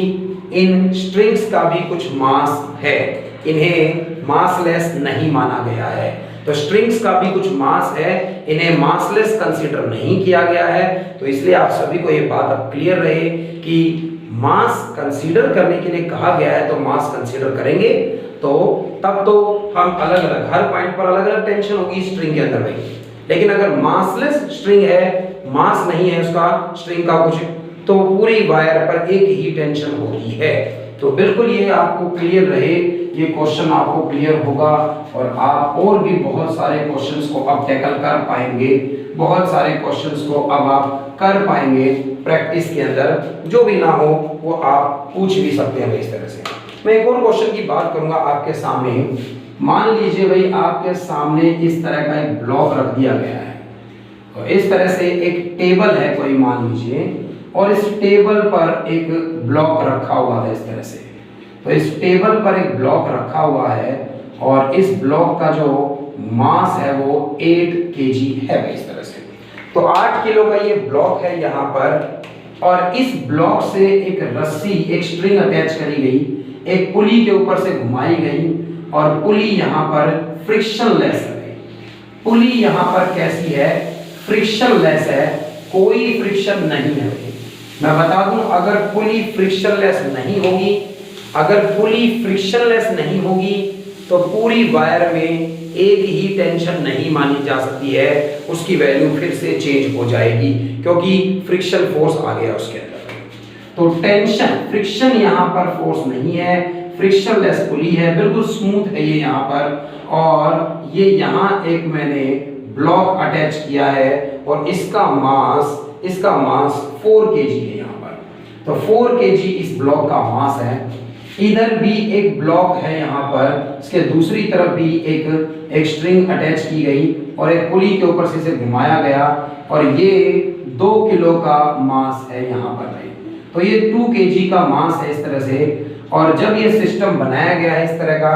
इन स्ट्रिंग्स का भी कुछ मास है, इन्हें मासलेस नहीं माना गया है। तो स्ट्रिंग्स का भी कुछ मास है, इन्हें मासलेस कंसीडर नहीं किया गया है। तो इसलिए आप सभी को ये बात अब क्लियर रहे कि मास कंसीडर करने के लिए कहा गया है, तो मास कंसीडर करेंगे, तो तब तो हम अलग अलग हर पॉइंट पर अलग अलग टेंशन होगी स्ट्रिंग के अंदर भाई। लेकिन अगर मासलेस स्ट्रिंग है, मास नहीं है उसका स्ट्रिंग का कुछ, तो पूरी वायर पर एक ही टेंशन होती है। तो बिल्कुल ये आपको क्लियर रहे, ये क्वेश्चन आपको क्लियर होगा, और आप और भी बहुत सारे क्वेश्चंस को अब टैकल कर पाएंगे, बहुत सारे क्वेश्चंस को अब आप कर पाएंगे प्रैक्टिस के अंदर, जो भी ना हो वो आप पूछ भी सकते हैं इस तरह से। मैं एक और क्वेश्चन की बात करूंगा आपके सामने। मान लीजिए भाई आपके सामने इस तरह का एक ब्लॉक रख दिया गया है, तो इस तरह से एक टेबल है कोई मान लीजिए, और इस टेबल पर एक ब्लॉक रखा हुआ है इस तरह से। तो इस टेबल पर एक ब्लॉक रखा हुआ है और इस ब्लॉक का जो मास है वो 8 kg है इस तरह से। तो 8 किलो का ये ब्लॉक है यहाँ पर, और इस ब्लॉक से एक रस्सी, एक स्ट्रिंग अटैच करी गई, एक पुली के ऊपर से घुमाई गई, और पुली यहाँ पर फ्रिक्शनलेस है। पुली यहाँ पर कैसी है? फ्रिक्शनलेस है, कोई फ्रिक्शन नहीं है। मैं बता दूं, अगर पुली फ्रिक्शनलेस नहीं होगी, अगर पुली फ्रिक्शनलेस नहीं होगी तो पूरी वायर में एक ही टेंशन नहीं मानी जा सकती है, उसकी वैल्यू फिर से चेंज हो जाएगी क्योंकि फ्रिक्शन फोर्स आ गया उसके अंदर। तो टेंशन, फ्रिक्शन यहाँ पर फोर्स नहीं है, फ्रिक्शनलेस पुली है, बिल्कुल स्मूथ है ये यहाँ पर, और ये यहाँ एक मैंने ब्लॉक अटैच किया है और इसका मास 4 kg है यहाँ पर। तो 4 kg इस ब्लॉक का मास है। इधर भी एक ब्लॉक है यहाँ पर, इसके दूसरी तरफ भी एक स्ट्रिंग अटैच की गई और एक पुली के ऊपर से इसे घुमाया गया, और ये 2 किलो का मास है यहाँ पर भाई। तो ये 2 kg का मास है इस तरह से। और जब ये सिस्टम बनाया गया है इस तरह का,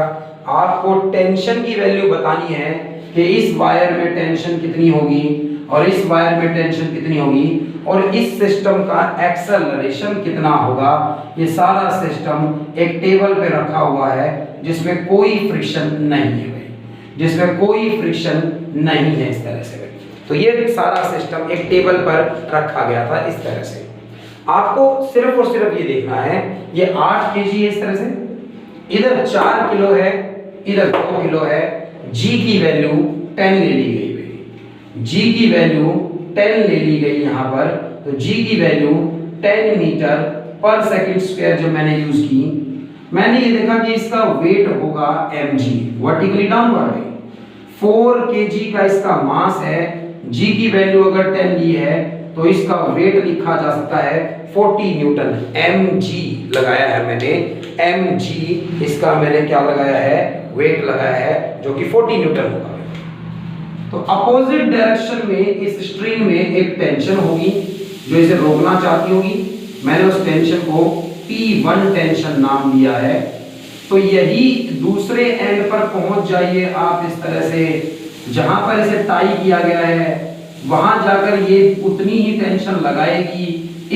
आपको टेंशन की वैल्यू बतानी है कि इस वायर में टेंशन कितनी होगी और इस वायर में टेंशन कितनी होगी और इस सिस्टम का एक्सेलरेशन कितना होगा। ये सारा सिस्टम एक टेबल पे रखा हुआ है जिसमें कोई फ्रिक्शन नहीं है भाई, जिसमें कोई फ्रिक्शन नहीं है इस तरह से भाई। तो ये सारा सिस्टम एक टेबल पर रखा गया था इस तरह से। आपको सिर्फ और सिर्फ ये देखना है, ये 8 kg है इस तरह से, इधर 4 किलो है, इधर 2 किलो है। G की वैल्यू 10 ले ली गई भाई, G की वैल्यू 10 ले ली गई यहाँ पर। तो G की वैल्यू 10 मीटर पर सेकंड स्क्वायर जो मैंने यूज की, मैंने ये देखा कि इसका वेट होगा mg, वर्टिकली डाउनवर्ड है। 4 kg का इसका मास है, G की वैल्यू अगर 10 ली है तो इसका वेट लिखा जा सकता है 40 न्यूटन। mg लगाया है मैंने, mg इसका मैंने क्या लगाया है? वेट लगाया है जो कि 40 न्यूटन होगा। तो अपोजिट डायरेक्शन में इस स्ट्रिंग में एक टेंशन होगी जो इसे रोकना चाहती होगी। मैंने उस टेंशन को P1 टेंशन नाम दिया है। तो यही दूसरे एंड पर पहुंच जाइए आप इस तरह से, जहां पर इसे टाई किया गया है वहां जाकर ये उतनी ही टेंशन लगाएगी।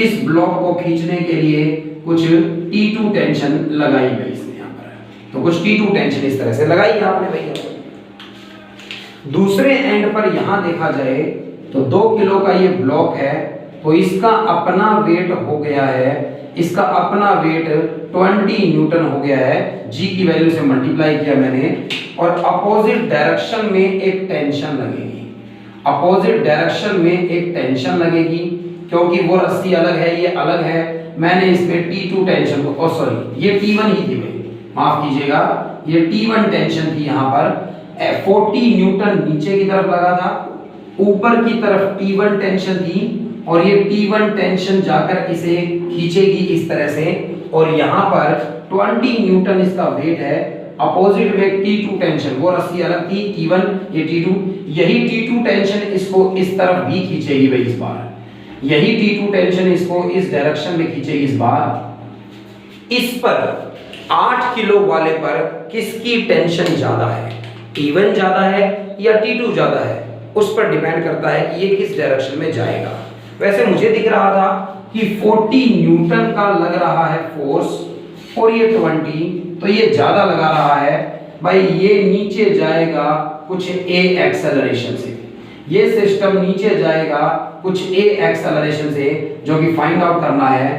इस ब्लॉक को खींचने के लिए कुछ T2 टेंशन लगाई गई इसने यहाँ पर, तो कुछ T2 टेंशन इस तरह से लगाई आपने भाई। दूसरे एंड पर यहां देखा जाए तो 2 किलो का ये ब्लॉक है, तो इसका अपना वेट हो गया है, इसका अपना वेट 20 न्यूटन हो गया है। G की वैल्यू से मल्टीप्लाई किया मैंने, और अपोजिट डायरेक्शन में एक टेंशन लगेगी, अपोजिट डायरेक्शन में एक टेंशन लगेगी क्योंकि वो रस्सी अलग है, ये अलग है। मैंने इसमें T2 टेंशन को, सॉरी ये T1 ही थी भाई, माफ कीजिएगा, ये T1 टेंशन थी यहाँ पर। 40 न्यूटन नीचे की तरफ लगा था, ऊपर की तरफ T1 टेंशन थी, और ये T1 टेंशन जाकर इसे खींचेगी इस तरह से, और यहाँ पर 20 न्यूटन इसका वेट है। अपोजिट में T2 टेंशन, वो रस्सी अलग थी T1, ये T2, यही T2 टेंशन इसको इस तरफ भी खींचेगी भाई इस बार, यही T2 टेंशन इसको इस डायरेक्शन में खींचेगी इस बार। इस पर 8 किलो वाले पर किसकी टेंशन ज्यादा है? T1 ज्यादा है या T2 ज्यादा है? उस पर डिपेंड करता है कि ये किस डायरेक्शन में जाएगा। वैसे मुझे दिख रहा था कि 40 न्यूटन का लग रहा है फोर्स और ये 20, तो ये ज्यादा लगा रहा है भाई। ये नीचे जाएगा कुछ a एक्सेलरेशन से, ये सिस्टम नीचे जाएगा कुछ a एक्सेलरेशन से जो कि फाइंड आउट करना है।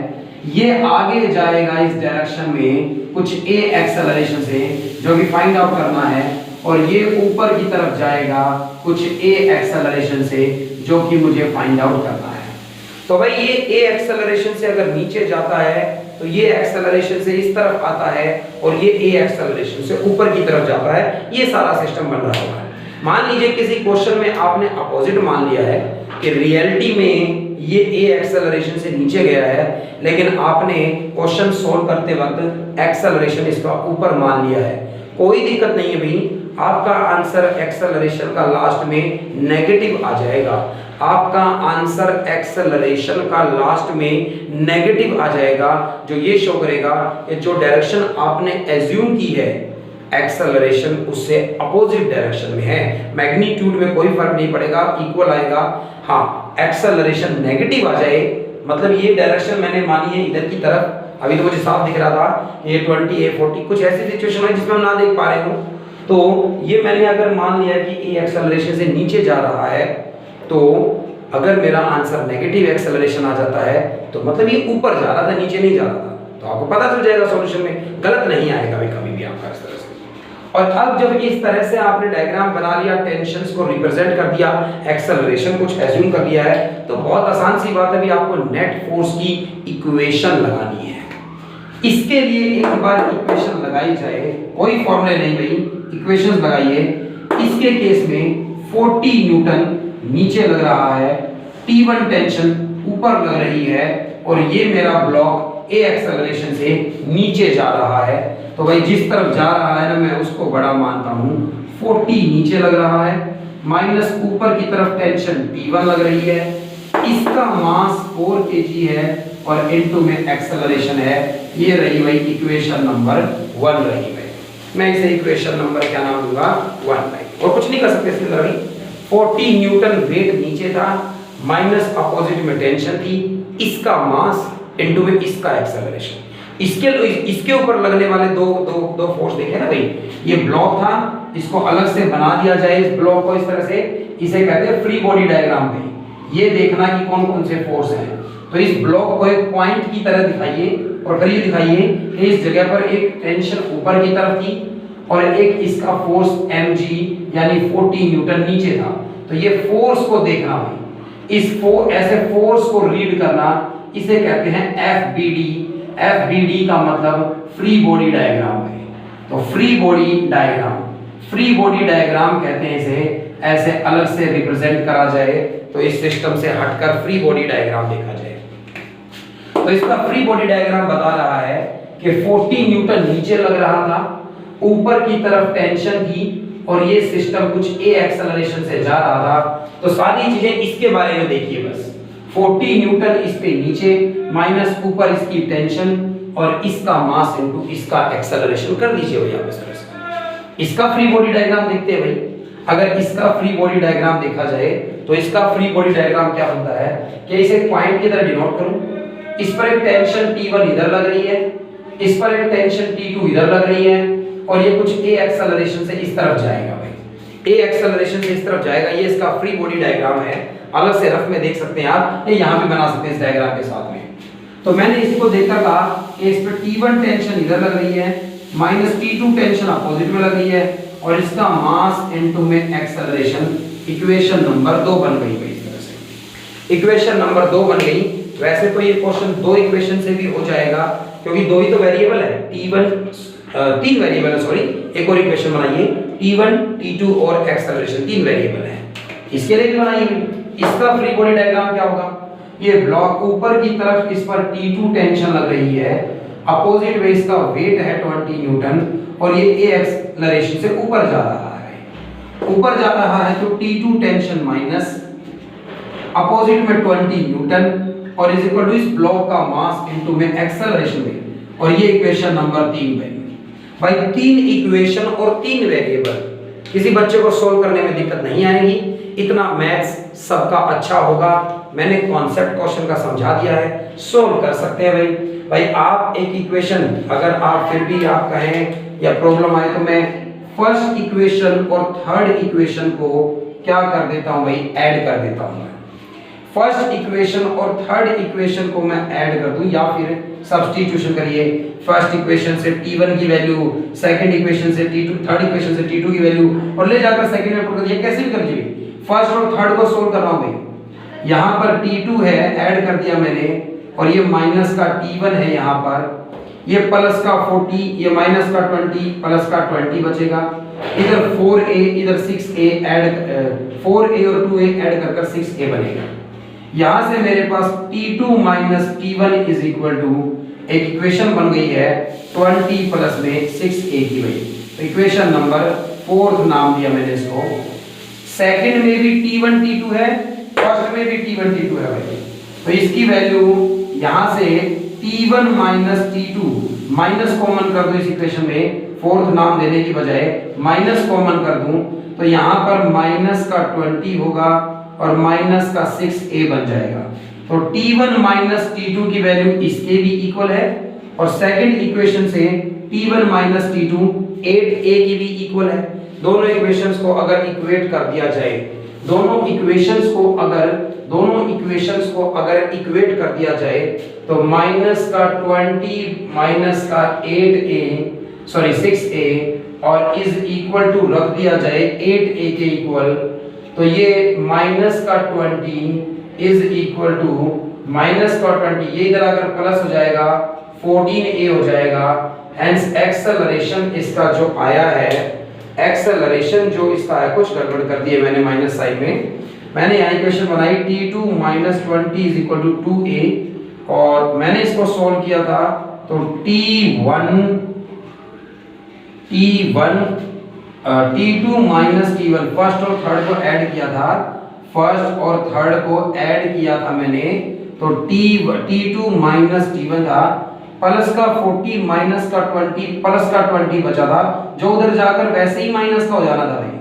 ये आगे जाएगा इस डायरेक्शन में कुछ a एक्सेलरेशन से जो कि फाइंड आउट करना है, और ये ऊपर की तरफ जाएगा कुछ a एक्सेलरेशन से जो कि मुझे फाइंड आउट करना है। तो भाई ये a एक्सेलरेशन से अगर नीचे जाता है तो ये एक्सेलरेशन से इस तरफ आता है, और ये a एक्सेलरेशन से ऊपर की तरफ जाता है। ये सारा सिस्टम बन रहा होगा। मान लीजिए किसी क्वेश्चन में आपने अपोजिट मान लिया है कि रियलिटी में ये a एक्सेलरेशन से नीचे गया है, लेकिन आपने क्वेश्चन सॉल्व करते वक्त एक्सेलरेशन इसका ऊपर मान लिया है। कोई दिक्कत नहीं है भाई, आपका आंसर एक्सेलरेशन का लास्ट में नेगेटिव आ जाएगा। आपका आंसर एक्सेलरेशन का लास्ट में नेगेटिव आ जाएगा, जो ये शो करेगा कि जो डायरेक्शन आपने एज्यूम की है, एक्सेलरेशन उससे अपोजिट डायरेक्शन में है। मैग्नीट्यूड में कोई फर्क नहीं पड़ेगा, इक्वल आएगा। हाँ, एक्सेलरेशन नेगेटिव आ जाए, मतलब ये डायरेक्शन मैंने मानी है इधर की तरफ, अभी तो मुझे साफ दिख रहा था ये 20 ये 40, कुछ ऐसी सिचुएशन है जिसमें हम ना देख पा रहे हो, तो ये मैंने अगर मान लिया कि ये एक्सेलरेशन से नीचे जा रहा है, तो अगर मेरा आंसर नेगेटिव एक्सेलरेशन आ जाता है तो मतलब ये ऊपर जा रहा था, नीचे नहीं जा रहा था, तो आपको पता चल जाएगा सॉल्यूशन में, गलत नहीं आएगा कभी भी आपका इस तरह से। और अब जब इस तरह से आपने डायग्राम बना लिया, टेंशन्स को रिप्रेजेंट कर दिया, एक्सेलरेशन कुछ एज्यूम कर लिया है, तो बहुत आसान सी बात है भी आपको नेट फोर्स की इक्वेशन लगानी है। इसके लिए एक बार इक्वेशन लगाई जाए, कोई फॉर्मूले नहीं भाई, इक्वेशंस लगाइए। इसके केस में 40 न्यूटन नीचे लग रहा है, T1 टेंशन ऊपर लग रही है, और ये मेरा ब्लॉक ए एक्सेलरेशन से नीचे जा रहा है, तो भाई जिस तरफ जा रहा है ना मैं उसको बड़ा मानता हूँ। 40 नीचे लग रहा है, माइनस ऊपर की तरफ टेंशन T1 लग रही है, इसका मास 4 kg है, और इनटू में एक्सेलरेशन है। ये रही भाई इक्वेशन नंबर 1 रही भाई, मैं इसे इक्वेशन नंबर क्या नाम दूंगा 1 भाई, और कुछ नहीं कर सकते इसके अंदर भाई। 40 न्यूटन वेट नीचे था, माइनस अपोजिट में टेंशन थी, इसका मास इनटू में इसका एक्सेलरेशन, इसके ऊपर लगने वाले दो फोर्स देखे ना भाई, ये ब्लॉक था, इसको अलग से बना दिया जाए इस ब्लॉक को इस तरह से, इसे कहते हैं फ्री बॉडी डायग्राम भाई। ये देखना कि कौन कौन से फोर्स हैं, तो इस ब्लॉक को एक पॉइंट की तरह दिखाइए, और फिर ये दिखाइए कि इस जगह पर एक टेंशन ऊपर की तरफ थी और एक इसका फोर्स mg यानी 40 न्यूटन नीचे था, तो ये फोर्स को देखना भाई, ऐसे फोर्स को रीड करना, इसे कहते हैं FBD। FBD का मतलब फ्री बॉडी डायग्राम है, तो फ्री बॉडी डायग्राम कहते हैं इसे, ऐसे अलग से रिप्रेजेंट करा जाए तो इस सिस्टम से हटकर फ्री बॉडी डायग्राम देखा जाए। तो इसका फ्री बॉडी डायग्राम बता रहा है कि 40 न्यूटन नीचे लग रहा था, ऊपर की तरफ टेंशन थी, और ये सिस्टम कुछ ए एक्सेलरेशन से जा रहा था, तो सारी चीजें इसके बारे में देखिए बस। 40 न्यूटन इस पे नीचे, माइनस ऊपर इसकी टेंशन, और इसका मास इनटू इसका एक्सेलरेशन कर दीजिए भैया इस तरह से। इसका फ्री बॉडी डायग्राम देखते हैं भाई। अगर इसका फ्री बॉडी डायग्राम देखा जाए तो इसका फ्री बॉडी डायग्राम क्या बनता है कि इसे पॉइंट की तरह डिनोट करूं, इस पर एक टेंशन T1 इधर लग रही है, इस पर एक टेंशन T2 इधर लग रही है, और ये कुछ ए एक्सेलरेशन से इस तरफ जाएगा भाई, ए एक्सेलरेशन से इस तरफ जाएगा। ये इसका फ्री बॉडी डायग्राम है, अलग से रफ में देख सकते हैं आप, ये यहां भी बना सकते हैं इस डायग्राम के साथ में। तो मैंने इसको देखकर कहा कि इस पर T1 टेंशन इधर लग रही है, माइनस T2 टेंशन अपोजिट में लग रही है, और इसका मास इनटू में एक्सेलरेशन, इक्वेशन नंबर 2 बन गई भाई इस तरह से। इक्वेशन नंबर 2 बन गई। वैसे तो ये क्वेश्चन 2 इक्वेशन से भी हो जाएगा, क्योंकि 2 ही तो वेरिएबल है, T1 3 वेरिएबल है, सॉरी एक और इक्वेशन बनाइए, T1 T2 और एक्सेलरेशन 3 वेरिएबल है, इसके लिए भी बनाइए। इसका फ्री बॉडी डायग्राम क्या होगा, ये ब्लॉक ऊपर की तरफ, इस पर T2 टेंशन लग रही है, अपोजिट में इसका वेट है 20 न्यूटन, और ये ए एक्सेलरेशन से ऊपर जा रहा है, ऊपर जा रहा है, तो T2 टेंशन माइनस अपोजिट में 20 न्यूटन, और इज इक्वल टू इस ब्लॉक का मास इनटू में एक्सेलरेशन में, और ये इक्वेशन नंबर 3 बनी भाई। 3 इक्वेशन और 3 वेरिएबल, किसी बच्चे को सोल्व करने में दिक्कत नहीं आएगी, इतना मैथ्स सबका अच्छा होगा। मैंने कॉन्सेप्ट क्वेश्चन का समझा दिया है, सोल्व कर सकते हैं भाई। आप एक इक्वेशन, अगर आप फिर भी आप कहें या प्रॉब्लम आए, तो मैं फर्स्ट इक्वेशन और थर्ड इक्वेशन को क्या कर देता हूं भाई, ऐड कर देता हूं। फर्स्ट इक्वेशन और थर्ड इक्वेशन को मैं ऐड कर दूं, या फिर सब्स्टिट्यूशन करिए, फर्स्ट इक्वेशन से T1 की वैल्यू, सेकंड इक्वेशन से T2, थर्ड इक्वेशन से T2 की वैल्यू, और ले जाकर सेकंड में पुट कर दिया, कैसे भी कर लीजिए। फर्स्ट और थर्ड को सोल्व कर रहा हूं भाई, यहां पर T2 है, ऐड कर दिया मैंने, और ये माइनस का T1 है यहाँ पर, ये प्लस का 40, ये माइनस का 20, प्लस का 20 बचेगा, इधर 4a इधर 6a ऐड, 4a और 2a ऐड कर 6a बनेगा। यहां से मेरे पास T2 minus T1 is equal to, एक इक्वेशन बन गई है 20 प्लस में 6a की वही, तो इक्वेशन नंबर 4 नाम दिया मैंने इसको। सेकंड में भी T1 T2 है, फर्स्ट में भी T1 T2 है भाई, तो इसकी वैल्यू यहां से T1 minus T2 minus common कर दूं इस इक्वेशन में, फोर्थ नाम देने की बजाय माइनस कॉमन कर दूं, तो यहां पर माइनस का 20 होगा और माइनस का 6a बन जाएगा। तो t1 माइनस t2 की वैल्यू इसके भी इक्वल है, और सेकंड इक्वेशन से t1 माइनस t2 8a की भी इक्वल है। दोनों इक्वेशंस को अगर इक्वेट कर दिया जाए, दोनों इक्वेशंस को अगर इक्वेट कर दिया जाए, तो माइनस का 20 माइनस का 6a और इज इक्वल टू रख दिया जाए 8a के इक्वल, तो ये माइनस का 20 इज इक्वल टू माइनस का 20, ये इधर अगर प्लस हो जाएगा 14a हो जाएगा। हेंस एक्सेलरेशन इसका जो आया है, एक्सेलरेशन जो इसका है, कुछ गड़बड़ कर दी है मैंने माइनस साइन में। मैंने यहाँ इक्वेशन बनाई t2 minus 20 is equal to 2a, और मैंने इसको सॉल्व किया था, तो t2 माइनस t1 फर्स्ट और थर्ड को ऐड किया था, फर्स्ट और थर्ड को ऐड किया था मैंने, तो t2 माइनस t1 था, प्लस का 40 माइनस का 20 प्लस का 20 बचा था, जो उधर जाकर वैसे ही माइनस का हो जाना था भाई,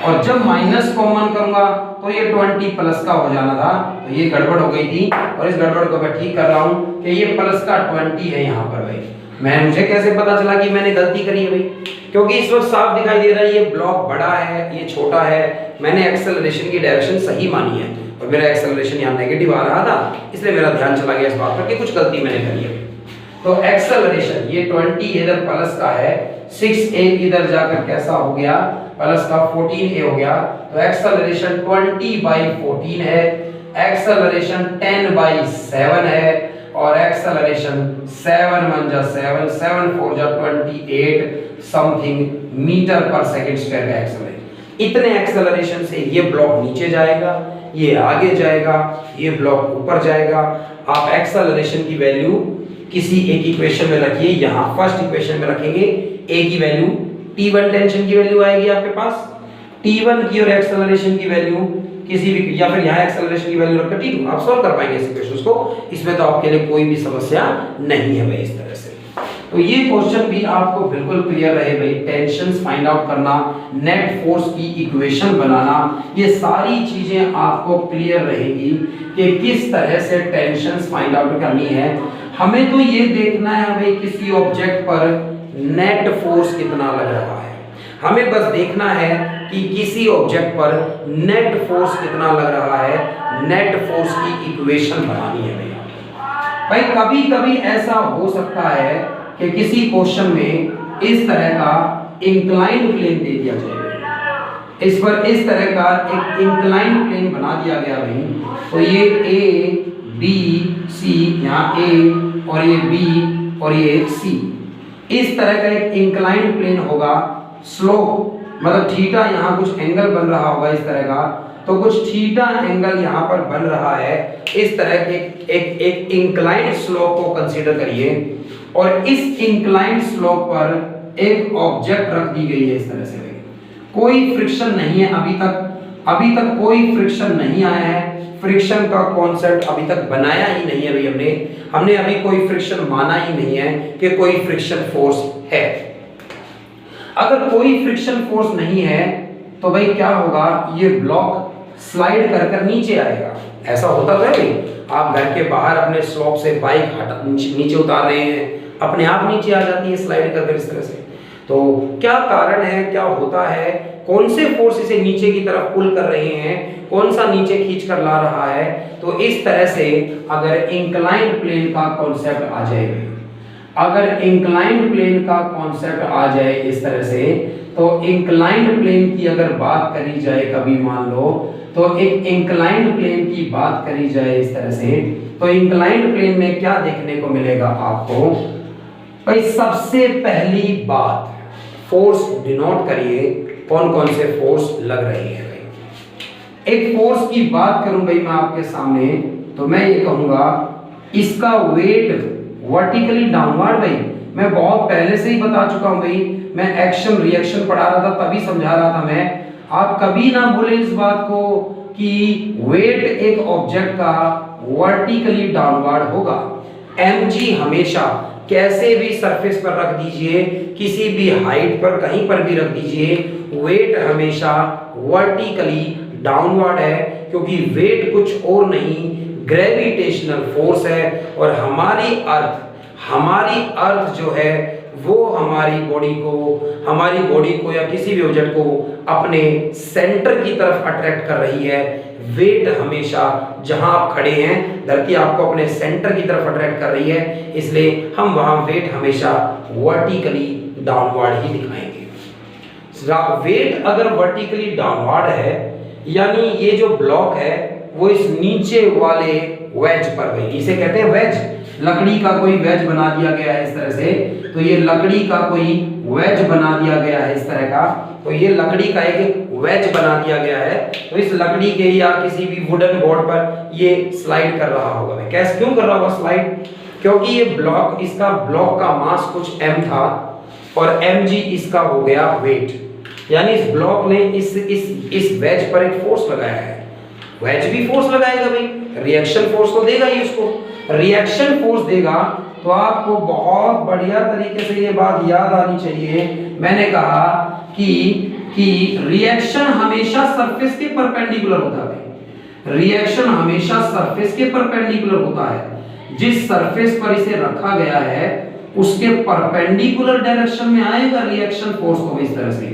और जब माइनस कॉमन करूंगा तो ये 20 प्लस का हो जाना था। तो ये गड़बड़ हो गई थी, और इस गड़बड़ को मैं ठीक कर रहा हूँ कि ये प्लस का 20 है यहाँ पर भाई। मुझे कैसे पता चला कि मैंने गलती करी है भाई? क्योंकि इस वक्त साफ दिखाई दे रहा है ये ब्लॉक बड़ा है, ये छोटा है। मैंने एक्सेलरेशन की डायरेक्शन सही मानी है, और मेरा एक्सेलरेशन यहाँ नेगेटिव आ रहा था, इसलिए मेरा ध्यान चला गया इस बात पर कि कुछ गलती मैंने करी है। तो एक्सेलरेशन ये 20 इधर प्लस का है, 6a इधर जाकर कैसा हो गया, प्लस का 14a हो गया। तो एक्सेलरेशन 20/14 है, एक्सेलरेशन 10/7 है, और एक्सेलरेशन 7 1 जा 7 7 4 जा 28 समथिंग मीटर पर सेकंड स्क्वायर का एक्सेलरेशन। इतने एक्सेलरेशन से ये ब्लॉक नीचे जाएगा, ये आगे जाएगा, ये ब्लॉक ऊपर जाएगा। आप एक्सेलरेशन की वैल्यू किसी एक इक्वेशन में रखिए, यहाँ फर्स्ट इक्वेशन में रखेंगे a की वैल्यू, t1 टेंशन की वैल्यू आएगी आपके पास, t1 की और एक्सेलरेशन की वैल्यू किसी भी, या फिर यहाँ एक्सेलरेशन की वैल्यू रखकर t2, आप सॉल्व कर पाएंगे इस इक्वेशंस को। इसमें तो आपके लिए कोई भी समस्या नहीं है भाई इस तरह से। तो ये क्वेश्चन भी आपको बिल्कुल क्लियर रहे भाई, टेंशंस फाइंड आउट करना, नेट फोर्स की इक्वेशन बनाना, ये सारी चीजें आपको क्लियर रहेगी कि किस तरह से टेंशंस फाइंड आउट करनी है। हमें तो ये देखना है भाई किसी ऑब्जेक्ट पर नेट फोर्स कितना लग रहा है, हमें बस देखना है कि किसी ऑब्जेक्ट पर नेट फोर्स कितना लग रहा है, नेट फोर्स की इक्वेशन बनानी है भाई। कभी कभी ऐसा हो सकता है कि किसी क्वेश्चन में इस तरह का इंक्लाइंड प्लेन दे दिया जाए, इस पर इस तरह का एक इंक्लाइंड प्लेन बना दिया गया भाई, तो ये ए बी सी, यहाँ ए और ये बी और ये सी, इस तरह का एक इंक्लाइंड प्लेन होगा। स्लोप मतलब थीटा, यहाँ कुछ एंगल बन रहा होगा इस तरह का, तो कुछ थीटा एंगल यहाँ पर बन रहा है, इस तरह के एक इंक्लाइंड स्लोप को कंसीडर करिए, और इस इंक्लाइंड स्लोप पर एक ऑब्जेक्ट रख दी गई है इस तरह से। कोई फ्रिक्शन नहीं है अभी तक कोई फ्रिक्शन नहीं आया है, फ्रिक्शन का कॉन्सेप्ट अभी तक बनाया ही नहीं है भाई, हमने अभी कोई फ्रिक्शन माना ही नहीं है कि कोई फ्रिक्शन फोर्स है। अगर कोई फ्रिक्शन फोर्स नहीं है तो भाई क्या होगा, ये ब्लॉक स्लाइड कर नीचे आएगा। ऐसा होता है भाई, आप घर के बाहर अपने स्लॉप से बाइक नीचे उतार रहे हैं, अपने आप नीचे आ जाती है स्लाइड कर इस तरह से। तो क्या कारण है, क्या होता है, कौन से फोर्स इसे नीचे की तरफ पुल कर रहे हैं, कौन सा नीचे खींच कर ला रहा है। तो इस तरह से अगर इंक्लाइंड प्लेन का कॉन्सेप्ट आ जाए, अगर इंक्लाइंड प्लेन का कॉन्सेप्ट आ जाए इस तरह से, तो इंक्लाइंड प्लेन की अगर बात करी जाए, कभी मान लो तो एक इंक्लाइंड प्लेन की बात करी जाए इस तरह से, तो इंक्लाइंड प्लेन में क्या देखने को मिलेगा आपको भाई। सबसे पहली बात, फोर्स डिनोट करिए, कौन कौन से फोर्स लग रहे हैं भाई। एक फोर्स की बात करूं भाई मैं आपके सामने, तो मैं ये कहूंगा इसका वेट वर्टिकली डाउनवर्ड। भाई मैं बहुत पहले से ही बता चुका हूं भाई, मैं एक्शन रिएक्शन पढ़ा रहा था तभी समझा रहा था मैं। आप कभी ना भूलें इस बात को कि वेट एक ऑब्जेक्ट का वर्टिकली डाउनवर्ड होगा। mg हमेशा कैसे भी सरफेस पर रख दीजिए, किसी भी हाइट पर कहीं पर भी रख दीजिए, वेट हमेशा वर्टिकली डाउनवर्ड है, क्योंकि वेट कुछ और नहीं ग्रेविटेशनल फोर्स है। और हमारी अर्थ जो है वो हमारी बॉडी को या किसी भी ऑब्जेक्ट को अपने सेंटर की तरफ अट्रैक्ट कर रही है। वेट हमेशा जहां आप खड़े हैं धरती आपको अपने सेंटर की तरफ अट्रैक्ट कर रही है, इसलिए हम वहां वेट हमेशा वर्टिकली डाउनवर्ड ही दिखाएंगे। वेट अगर वर्टिकली डाउनवर्ड है यानी ये जो ब्लॉक है वो इस नीचे वाले वेज पर गई, इसे कहते हैं वेज। लकड़ी का कोई वेज बना दिया गया है इस तरह से, तो ये लकड़ी का कोई वेज बना दिया गया है इस तरह का, तो ये लकड़ी का एक वेज बना दिया गया है। तो इस लकड़ी के या किसी भी वुडन बोर्ड पर ये स्लाइड कर रहा होगा। मैं कैसे क्यों कर रहा होगा स्लाइड? क्योंकि ये ब्लॉक, इसका ब्लॉक का मास कुछ m था और mg इसका हो गया वेट, यानी इस ब्लॉक ने इस वेज पर एक फोर्स लगाया है। वेज भी फोर्स लगाएगा भाई, रिएक्शन फोर्स तो देगा ही उसको। रिएक्शन फोर्स देगा तो आपको बहुत बढ़िया तरीके से ये बात याद आनी चाहिए। मैंने कहा कि रिएक्शन हमेशा सरफेस के परपेंडिकुलर होता है। रिएक्शन हमेशा सरफेस के परपेंडिकुलर होता है। जिस सरफेस पर इसे रखा गया है उसके परपेंडिकुलर डायरेक्शन में आएगा रिएक्शन फोर्स। तो इस तरह से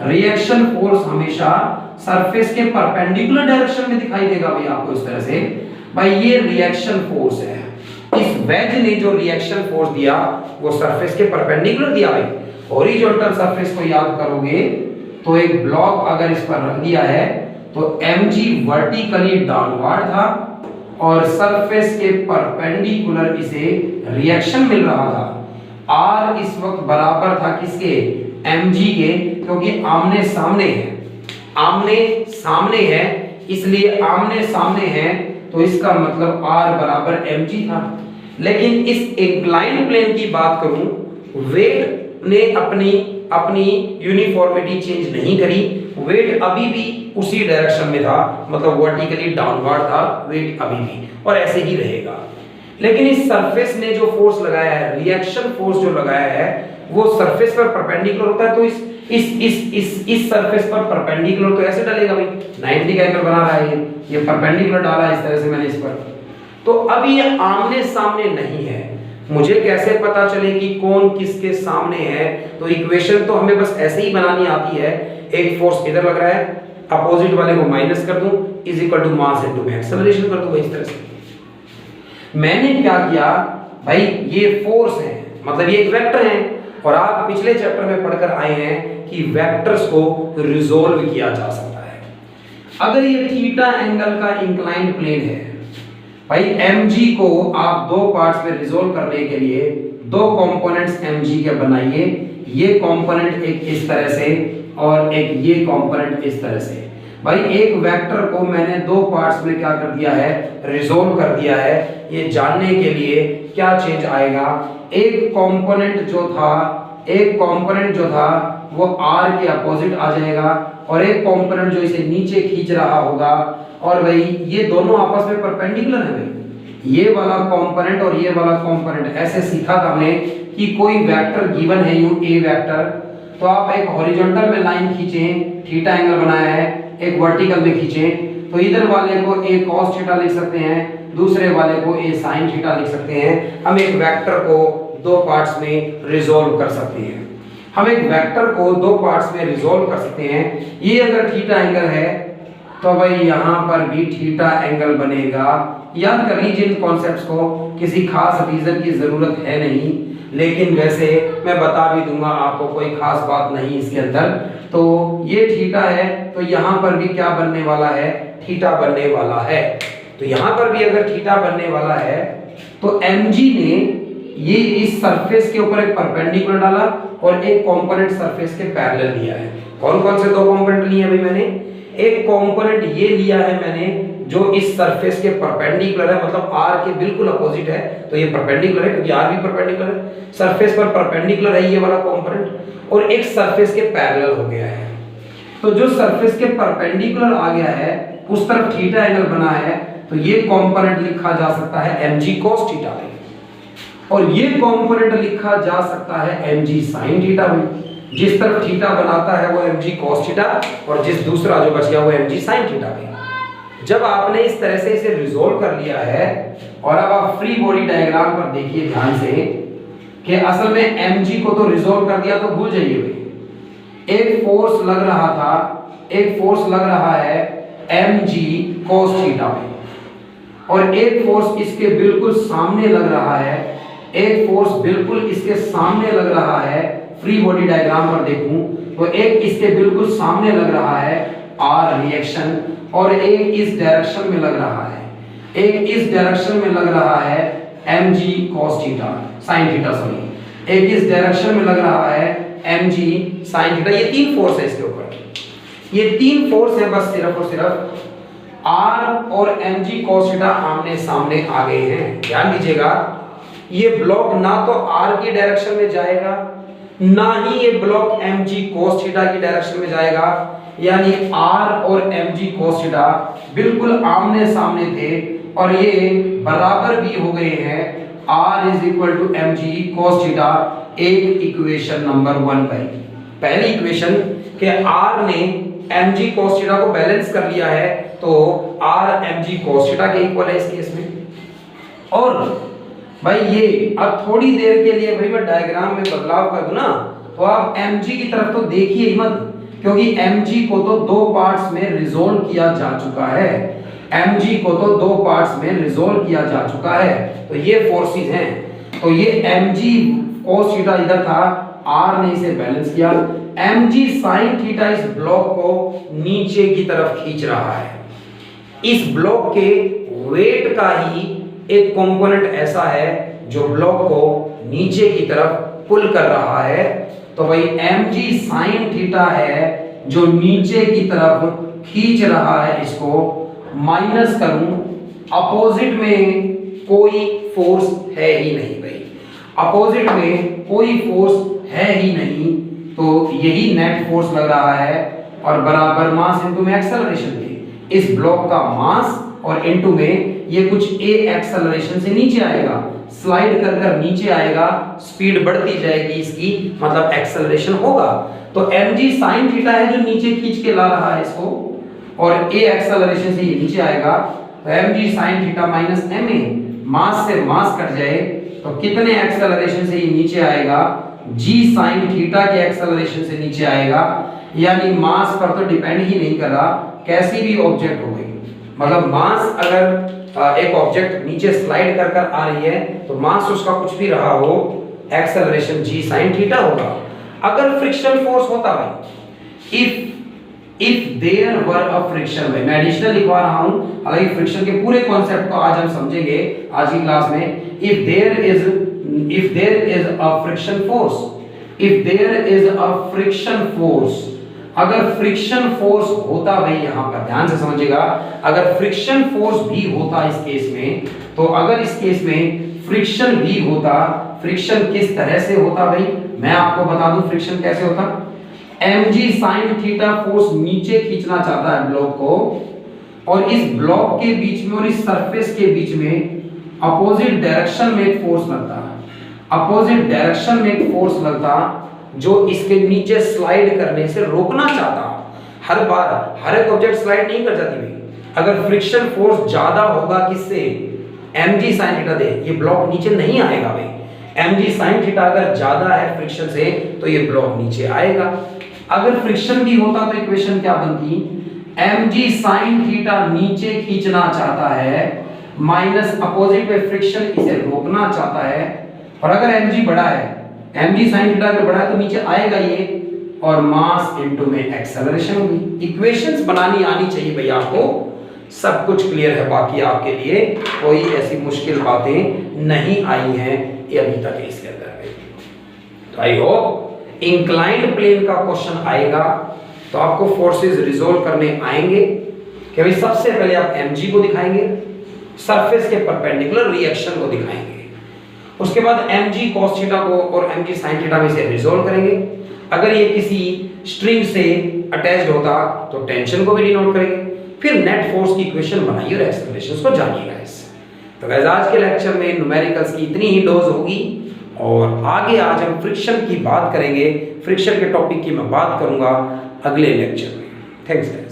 रिएक्शन फोर्स हमेशा सरफेस के परपेंडिकुलर डायरेक्शन में दिखाई देगा भाई आपको इस तरह से। भाई ये रिएक्शन फोर्स है। इस वेज ने जो रिएक्शन फोर्स दिया वो सरफेस के परपेंडिकुलर दिया भाई। हॉरिजॉन्टल सरफेस को याद करोगे तो एक ब्लॉक अगर इस पर रख दिया है तो mg वर्टिकली डाउनवर्ड था और सरफेस के परपेंडिकुलर इसे रिएक्शन मिल रहा था। r इस वक्त बराबर था किसके? mg के, क्योंकि आमने सामने है, इसलिए आमने सामने है तो इसका मतलब r बराबर mg था। लेकिन इस इंक्लाइंड प्लेन की बात करूं, वेट ने अपनी यूनिफॉर्मिटी चेंज नहीं करी। वेट अभी भी उसी डायरेक्शन में था, मतलब वर्टिकली डाउनवर्ड था वेट अभी भी, और ऐसे ही रहेगा। लेकिन इस सरफेस ने जो फोर्स लगाया है, रिएक्शन फोर्स जो लगाया है वो सरफेस पर परपेंडिकुलर होता है। तो इस सरफेस पर परपेंडिकुलर तो ऐसे डलेगा भाई, 90 का एंगल बना रहा है, ये परपेंडिकुलर डाला इस तरह से मैंने इस पर। तो अब ये आमने सामने नहीं है, मुझे कैसे पता चले कि कौन किसके सामने है? तो इक्वेशन तो हमें बस ऐसे ही बनानी आती है। एक फोर्स इधर लग रहा है, अपोजिट वाले को माइनस कर दूं, is equal to mass into में एक्सेलरेशन कर दूं भाई इस तरह से। मैंने क्या किया भाई, ये फोर्स है, मतलब ये एक वेक्टर है, और आप पिछले चैप्टर में पढ़कर आए हैं कि वेक्टर्स को रिजोल्व किया जा सकता है। अगर ये थीटा एंगल का इंक्लाइंड प्लेन है भाई, mg को आप दो पार्ट्स में रिजोल्व करने के लिए दो कंपोनेंट्स mg के बनाइए। ये कंपोनेंट एक इस तरह से और एक ये कंपोनेंट इस तरह से। भाई एक वेक्टर को मैंने दो पार्ट्स में क्या कर दिया है, रिजोल्व कर दिया है। ये जानने के लिए क्या चेंज आएगा, एक कंपोनेंट जो था वो r के अपोजिट आ जाएगा और एक कंपोनेंट जो इसे नीचे खींच रहा होगा। और भाई ये दोनों आपस में परपेंडिकुलर है भाई, ये वाला कंपोनेंट और ये वाला कंपोनेंट। ऐसे सीखा था हमने कि कोई वेक्टर गिवन है यूं a वेक्टर, तो आप एक हॉरिजॉन्टल में लाइन खींचें, थीटा एंगल बनाया है, एक वर्टिकल में खींचें, तो इधर वाले को a cos थीटा लिख सकते हैं, दूसरे वाले को a sin थीटा लिख सकते हैं। हम एक वेक्टर को दो पार्ट्स में रिजोल्व कर सकते हैं। ये अगर थीटा एंगल है तो भाई यहाँ पर भी थीटा एंगल बनेगा। याद कर लीजिए इन कॉन्सेप्ट्स को, किसी खास रीजन की जरूरत है नहीं, लेकिन वैसे मैं बता भी दूंगा आपको, कोई खास बात नहीं इसके अंदर। तो ये थीटा है तो यहाँ पर भी क्या बनने वाला है, थीटा बनने वाला है। तो यहाँ पर भी अगर थीटा बनने वाला है तो mg ने ये इस सरफेस के ऊपर एक परपेंडिकुलर डाला और एक कंपोनेंट सरफेस के पैरेलल लिया है। कौन कौन से दो कंपोनेंट लिए भाई मैंने? एक कंपोनेंट ये लिया है मैंने जो इस सरफेस के परपेंडिकुलर है, मतलब r के बिल्कुल अपोजिट है, तो ये परपेंडिकुलर है क्योंकि r भी परपेंडिकुलर है, सरफेस पर परपेंडिकुलर है ये वाला कंपोनेंट, और एक सरफेस के पैरेलल हो गया है। तो जो सरफेस के परपेंडिकुलर आ गया है उस तरफ थीटा एंगल बना है, तो ये कंपोनेंट लिखा जा सकता है mg cos थीटा। और ये कंपोनेंट लिखा जा सकता है mg sin थीटा में। जिस तरफ थीटा बनाता है वो mg cos थीटा और जिस दूसरा जो बच गया वो mg sin थीटा में। जब आपने इस तरह से इसे रिजोल्व कर लिया है और अब आप फ्री बॉडी डायग्राम पर देखिए ध्यान से कि असल में mg को तो रिजोल्व कर दिया तो भूल जाइए भाई। एक फोर्स लग रहा था, एक फोर्स लग रहा है mg cos थीटा में और एक फोर्स इसके बिल्कुल सामने लग रहा है, एक फोर्स बिल्कुल इसके सामने लग रहा है। फ्री बॉडी डायग्राम पर देखूं तो एक इसके बिल्कुल सामने लग रहा है R रिएक्शन और एक इस डायरेक्शन में लग रहा है, एक इस डायरेक्शन में लग रहा है mg cos theta sin theta sorry, एक इस डायरेक्शन में लग रहा है mg sin थीटा। ये तीन फोर्स है इसके ऊपर, ये तीन फोर्स है बस सिर्फ और सिर्फ R और mg cos थीटा आमने सामने आ गए हैं। ध्यान दीजिएगा ये ब्लॉक ना तो R की डायरेक्शन में जाएगा ना ही ये ब्लॉक mg cos थीटा की डायरेक्शन में जाएगा, यानी R और mg cos थीटा बिल्कुल आमने सामने थे और ये बराबर भी हो गए हैं R is equal to mg cos theta. एक इक्वेशन नंबर 1 पर पहली इक्वेशन के R ने mg cos थीटा को बैलेंस कर लिया है तो R mg cos थीटा के इक्वल है इस केस में। और भाई ये अब थोड़ी देर के लिए भाई मैं डायग्राम में बदलाव कर दूं ना तो आप mg की तरफ तो देखिए ही मत, क्योंकि mg को तो दो पार्ट्स में रिजोल्व किया जा चुका है, mg को तो दो पार्ट्स में रिजोल्व किया जा चुका है। तो ये फोर्सेस हैं, तो ये mg cos थीटा इधर था, R ने इसे बैलेंस किया, mg sin थीटा इस ब्लॉक को नीचे की तरफ खींच रहा है। इस ब्लॉक के वेट का ही एक कंपोनेंट ऐसा है जो ब्लॉक को नीचे की तरफ पुल कर रहा है। तो भाई mg sin थीटा है जो नीचे की तरफ खींच रहा है, इसको माइनस करूं, अपोजिट में कोई फोर्स है ही नहीं भाई, अपोजिट में कोई फोर्स है ही नहीं, तो यही नेट फोर्स लग रहा है और बराबर मास इनटू में एक्सेलरेशन के। इस ब्लॉक का मास और इनटू में ये कुछ a एक्सेलरेशन से नीचे आएगा, स्लाइड कर कर नीचे आएगा, स्पीड बढ़ती जाएगी इसकी, मतलब एक्सेलरेशन होगा। तो mg sin थीटा है जो नीचे खींच के ला रहा है इसको और a एक्सेलरेशन से ये नीचे आएगा, तो mg sin theta minus ma, मास से मास कट जाए तो कितने एक्सेलरेशन से ये नीचे आएगा, g sin थीटा के एक्सेलरेशन से नीचे आएगा, यानी मास पर तो डिपेंड ही नहीं कर रहा, कैसी भी ऑब्जेक्ट हो गई, मतलब मास अगर एक ऑब्जेक्ट नीचे स्लाइड कर कर आ रही है तो मास उसका कुछ भी रहा हो, एक्सेलरेशन g sin थीटा होगा। अगर फ्रिक्शन फोर्स होता भाई, if there were a friction, भाई मैं एडिशनल लिखवा रहा हूं, हालांकि फ्रिक्शन के पूरे कॉन्सेप्ट को आज हम समझेंगे आज की क्लास में। If there is a friction force, if there is a friction force, अगर फ्रिक्शन फोर्स होता भाई, यहां पर ध्यान से समझिएगा, अगर फ्रिक्शन फोर्स भी होता इस केस में, तो अगर इस केस में फ्रिक्शन भी होता, फ्रिक्शन किस तरह से होता भाई मैं आपको बता दूं फ्रिक्शन कैसे होता। mg sin थीटा फोर्स नीचे खींचना चाहता है ब्लॉक को और इस ब्लॉक के बीच में और इस सरफेस के बीच में अपोजिट डायरेक्शन में एक फोर्स लगता है, अपोजिट डायरेक्शन में एक फोर्स लगता जो इसके नीचे स्लाइड करने से रोकना चाहता। हर बार हर एक ऑब्जेक्ट स्लाइड नहीं कर जाती भाई, अगर फ्रिक्शन फोर्स ज्यादा होगा किससे, mg sin थीटा दे, ये ब्लॉक नीचे नहीं आएगा भाई। mg sin थीटा अगर ज्यादा है फ्रिक्शन से तो ये ब्लॉक नीचे आएगा। अगर फ्रिक्शन भी होता तो इक्वेशन क्या बनती, mg sin थीटा नीचे खींचना चाहता है माइनस अपोजिट में फ्रिक्शन इसे रोकना चाहता है, और अगर mg बड़ा है, mg sin थीटा अगर बड़ा है तो नीचे आएगा ये और मास इनटू में एक्सेलरेशन होगी। इक्वेशंस बनानी आनी चाहिए भाई आपको, सब कुछ क्लियर है, बाकी आपके लिए कोई ऐसी मुश्किल बातें नहीं आई हैं ये अभी तक इसके अंदर। तो आई होप इंक्लाइंड प्लेन का क्वेश्चन आएगा तो आपको फोर्सेस रिजोल्व करने आएंगे कि भाई सबसे पहले आप mg को दिखाएंगे, सरफेस के परपेंडिकुलर रिएक्शन को दिखाएंगे, उसके बाद mg cos थीटा को और mg sin थीटा में से रिजोल्व करेंगे। अगर ये किसी स्ट्रिंग से अटैच्ड होता तो टेंशन को भी डिनोट करेंगे, फिर नेट फोर्स की इक्वेशन बनाइए और एक्सेलरेशंस को जानिएगा। तो वैसे आज के लेक्चर में न्यूमेरिकल्स की इतनी ही डोज होगी और आगे आज हम फ्रिक्शन की बात करेंगे। फ्रिक्शन के टॉपिक की मैं बात करूंगा अगले लेक्चर में। थैंक्स।